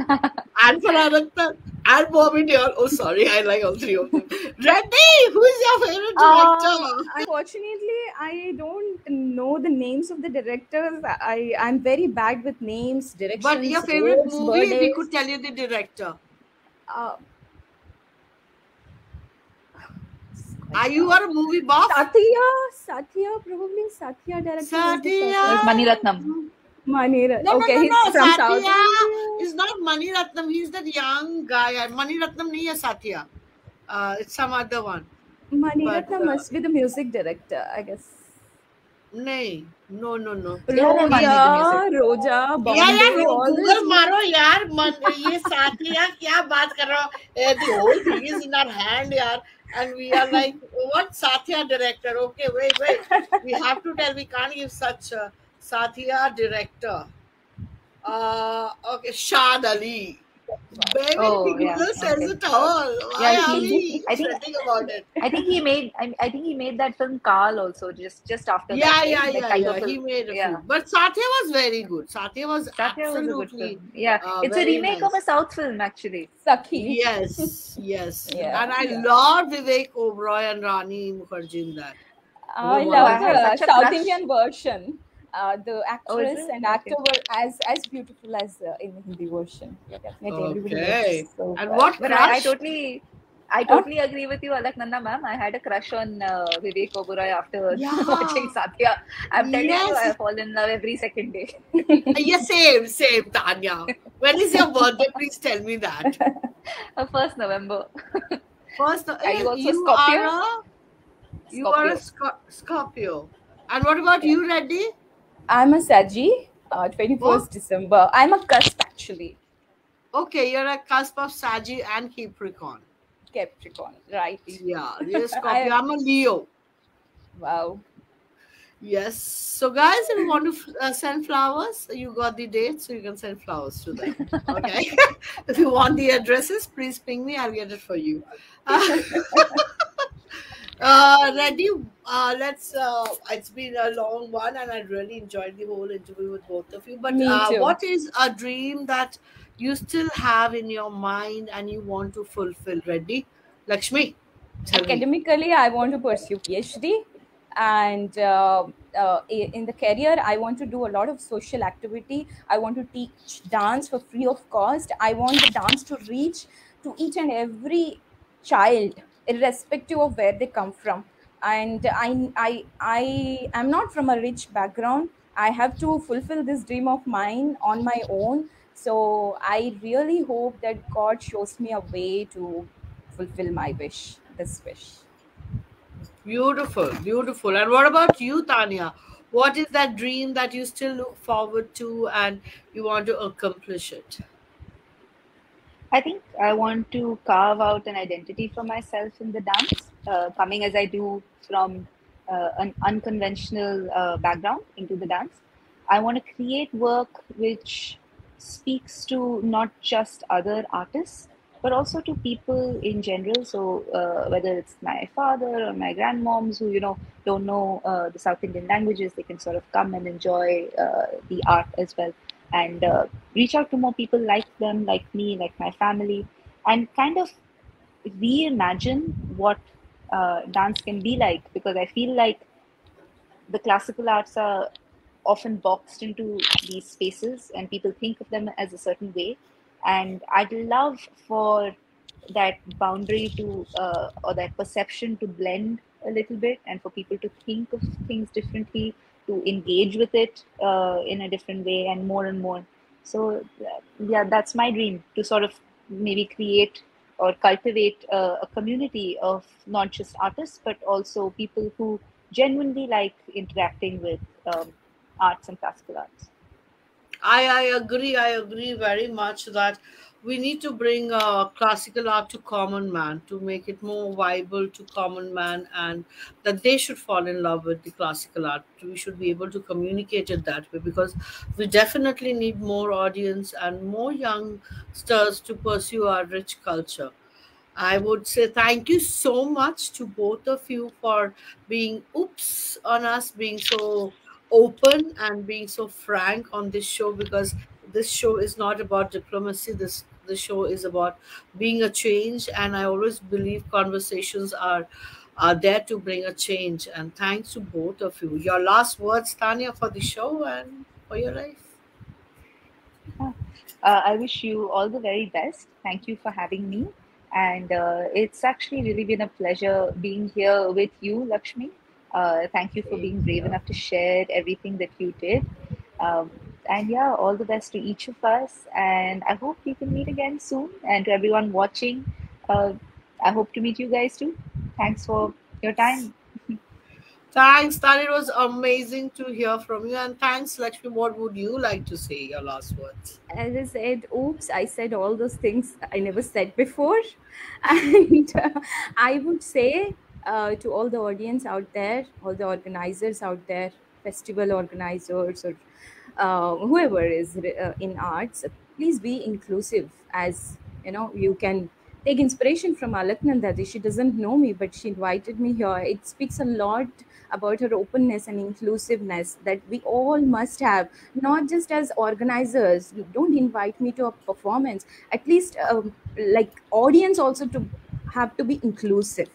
and for Ananta and Bobby Deol. Oh, sorry, I like all three of them. Reddy, who is your favorite director? Unfortunately, I don't know the names of the directors. I'm very bad with names, But your directions, favorite roles, movie, if we could birthdays. tell you the director. Uh, Are you a movie buff? Satya, probably Satya director was the Satya. first. Mani Ratnam. Manira. No, Okay, no, he's no, no. from South Satya India. is not Mani Ratnam. He's that young guy. Mani Ratnam nahi hai Satya. It's some other one. But Maniratna must be the music director, I guess. nahi. No. Yeah, Mani the music. Roja, Yeah, Bombay, all Google this. मारो यार. ये Satya क्या बात कर रहा हो? The whole thing is in our hand यार. And we are like, what Satya director? Okay, wait. We have to tell. We can't give such a Satya director. Okay, Shad Ali. Baby, Oh yeah. Google says Okay. it all. Why Yeah, are we I think sweating about it? I think he made that film Carl also just after that, Yeah, right? That Tiger yeah. He film. made a Yeah. few. But Satya was very good. Satya was Satya was a good absolutely film. Yeah. It's a very remake nice. of a South film actually. Sakhi. Yes. Yeah, And I yeah. love Vivek Oberoi and Rani Mukherjee in that. I They were love I have the such a South crush. Indian version. The Oh, is actress it? and Okay. actor were as beautiful as in the Hindi version. Definitely, everybody Okay. looks so And well. what But crush? I totally agree with you, Alaknanda ma'am. I had a crush on Vivek Oberoi after Yeah. watching Satya. I'm telling you, I Yes. fall in love every second day. Yeah, same, Tanya. When is your birthday? Please tell me that. 1st November. First, Are you also you Scorpio? are a Scorpio. And what about you, Reddy? I'm a Saji, 21st Oh. December. I'm a cusp actually. Okay, you're a cusp of Saggy and Capricorn. Capricorn, right? Yeah, you're a Scorpio. I'm a Leo. Wow. Yes. So, guys, if you want to send flowers, you got the date, so you can send flowers to them. Okay. If you want the addresses, please ping me. I'll get it for you. Ready? Let's. It's been a long one, and I really enjoyed the whole interview with both of you. But Me too. what is a dream that you still have in your mind and you want to fulfill? Ready, Lakshmi? Tell me. Academically, I want to pursue PhD, and in the career, I want to do a lot of social activity. I want to teach dance for free of cost. I want the dance to reach to each and every child, irrespective of where they come from. And I am not from a rich background. I have to fulfill this dream of mine on my own. So I really hope that God shows me a way to fulfill my wish, this wish. Beautiful. And what about you, Tanya? What is that dream that you still look forward to and you want to accomplish it? I think I want to carve out an identity for myself in the dance, coming as I do from an unconventional background into the dance. I want to create work which speaks to not just other artists, but also to people in general. So whether it's my father or my grandmoms who don't know the South Indian languages, they can sort of come and enjoy the art as well, and reach out to more people like them, like me, like my family, and kind of reimagine what dance can be like, because I feel like the classical arts are often boxed into these spaces and people think of them as a certain way. And I'd love for that boundary to, or that perception to blend a little bit, and for people to think of things differently, to engage with it in a different way and more and more. So, yeah, that's my dream, to sort of maybe create or cultivate a community of not just artists, but also people who genuinely like interacting with arts and classical arts. I agree. I agree very much that we need to bring classical art to common man to make it more viable to common man, and that they should fall in love with the classical art. We should be able to communicate it that way because we definitely need more audience and more youngsters to pursue our rich culture. I would say thank you so much to both of you for being oops on us, being so open and being so frank on this show, because this show is not about diplomacy. This show is about being a change, and I always believe conversations are there to bring a change. And thanks to both of you. Your last words, Tanya, for the show and for your life. Yeah. I wish you all the very best. Thank you for having me. And it's actually really been a pleasure being here with you, Lakshmi. Thank you for Same being brave here. enough to share everything that you did. Um, and yeah, all the best to each of us. And I hope we can meet again soon. And to everyone watching, uh, I hope to meet you guys too. Thanks for your time. Thanks, Tan. It was amazing to hear from you. And thanks, Lakshmi. What would you like to say? Your last words. As I said, oops, I said all those things I never said before. And I would say to all the audience out there, all the organizers out there, festival organizers, or whoever is in arts, please be inclusive. As you know, you can take inspiration from Alaknanda. She doesn't know me, but she invited me here. It speaks a lot about her openness and inclusiveness that we all must have, not just as organizers. Don't invite me to a performance. At least, like audience also to have to be inclusive.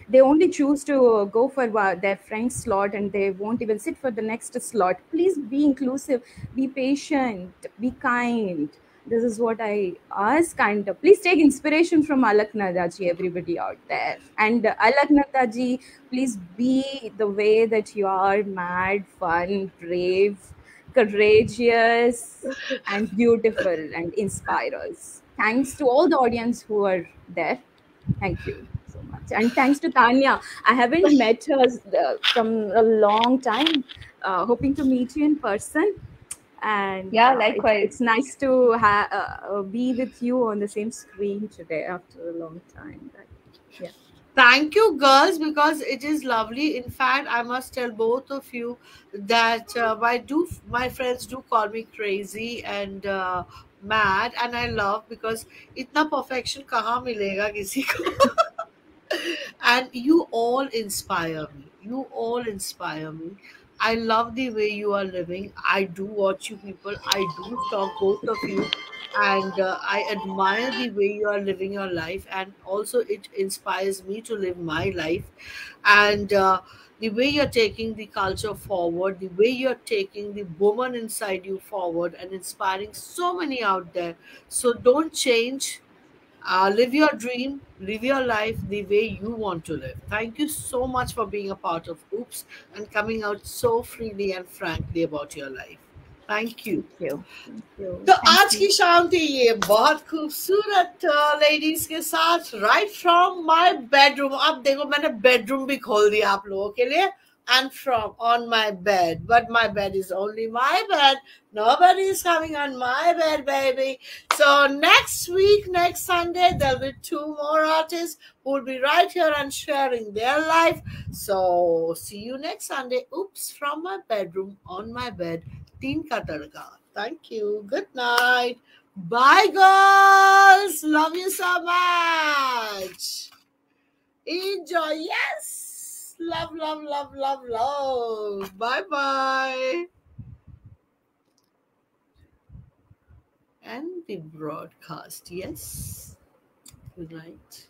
They only choose to go for their friend's slot and they won't even sit for the next slot. Please be inclusive, be patient, be kind. This is what I ask. And please take inspiration from Alak Nadaji, everybody out there. And Alak Nadaji, please be the way that you are: mad, fun, brave, courageous, and beautiful, and inspire us. Thanks to all the audience who are there. Thank you so much. And thanks to Tanya. I haven't met her from a long time. Hoping to meet you in person. And Yeah, it's likewise. nice to be with you on the same screen today after a long time. Yeah. Thank you, girls, because it is lovely. In fact, I must tell both of you that my friends do call me crazy and mad, and I love because itna perfection kahan milega kisi ko. And you all inspire me. You all inspire me. I love the way you are living. I do watch you people. I do stalk both of you, and I admire the way you are living your life. And also, it inspires me to live my life. And the way you're taking the culture forward, the way you're taking the woman inside you forward, and inspiring so many out there. So don't change. Live your dream, live your life the way you want to live. Thank you so much for being a part of Oops and coming out so freely and frankly about your life. Thank you. Thank you. Thank you. तो Thank आज you. की शाम थी ये बहुत खूबसूरत ladies के साथ राइट फ्रॉम माय बेडरूम. अब देखो मैंने बेडरूम भी खोल दिया आप लोगों के लिए. And from on my bed, but my bed is only my bed. Nobody is coming on my bed, baby. So next week, next Sunday, there'll be two more artists who will be right here and sharing their life. So see you next Sunday. Oops, from my bedroom on my bed. Teen ka tadka. Thank you. Good night. Bye, girls. Love you so much. Enjoy. Yes. Love, love, love, love, love. Bye-bye. And the broadcast. Yes. Good night.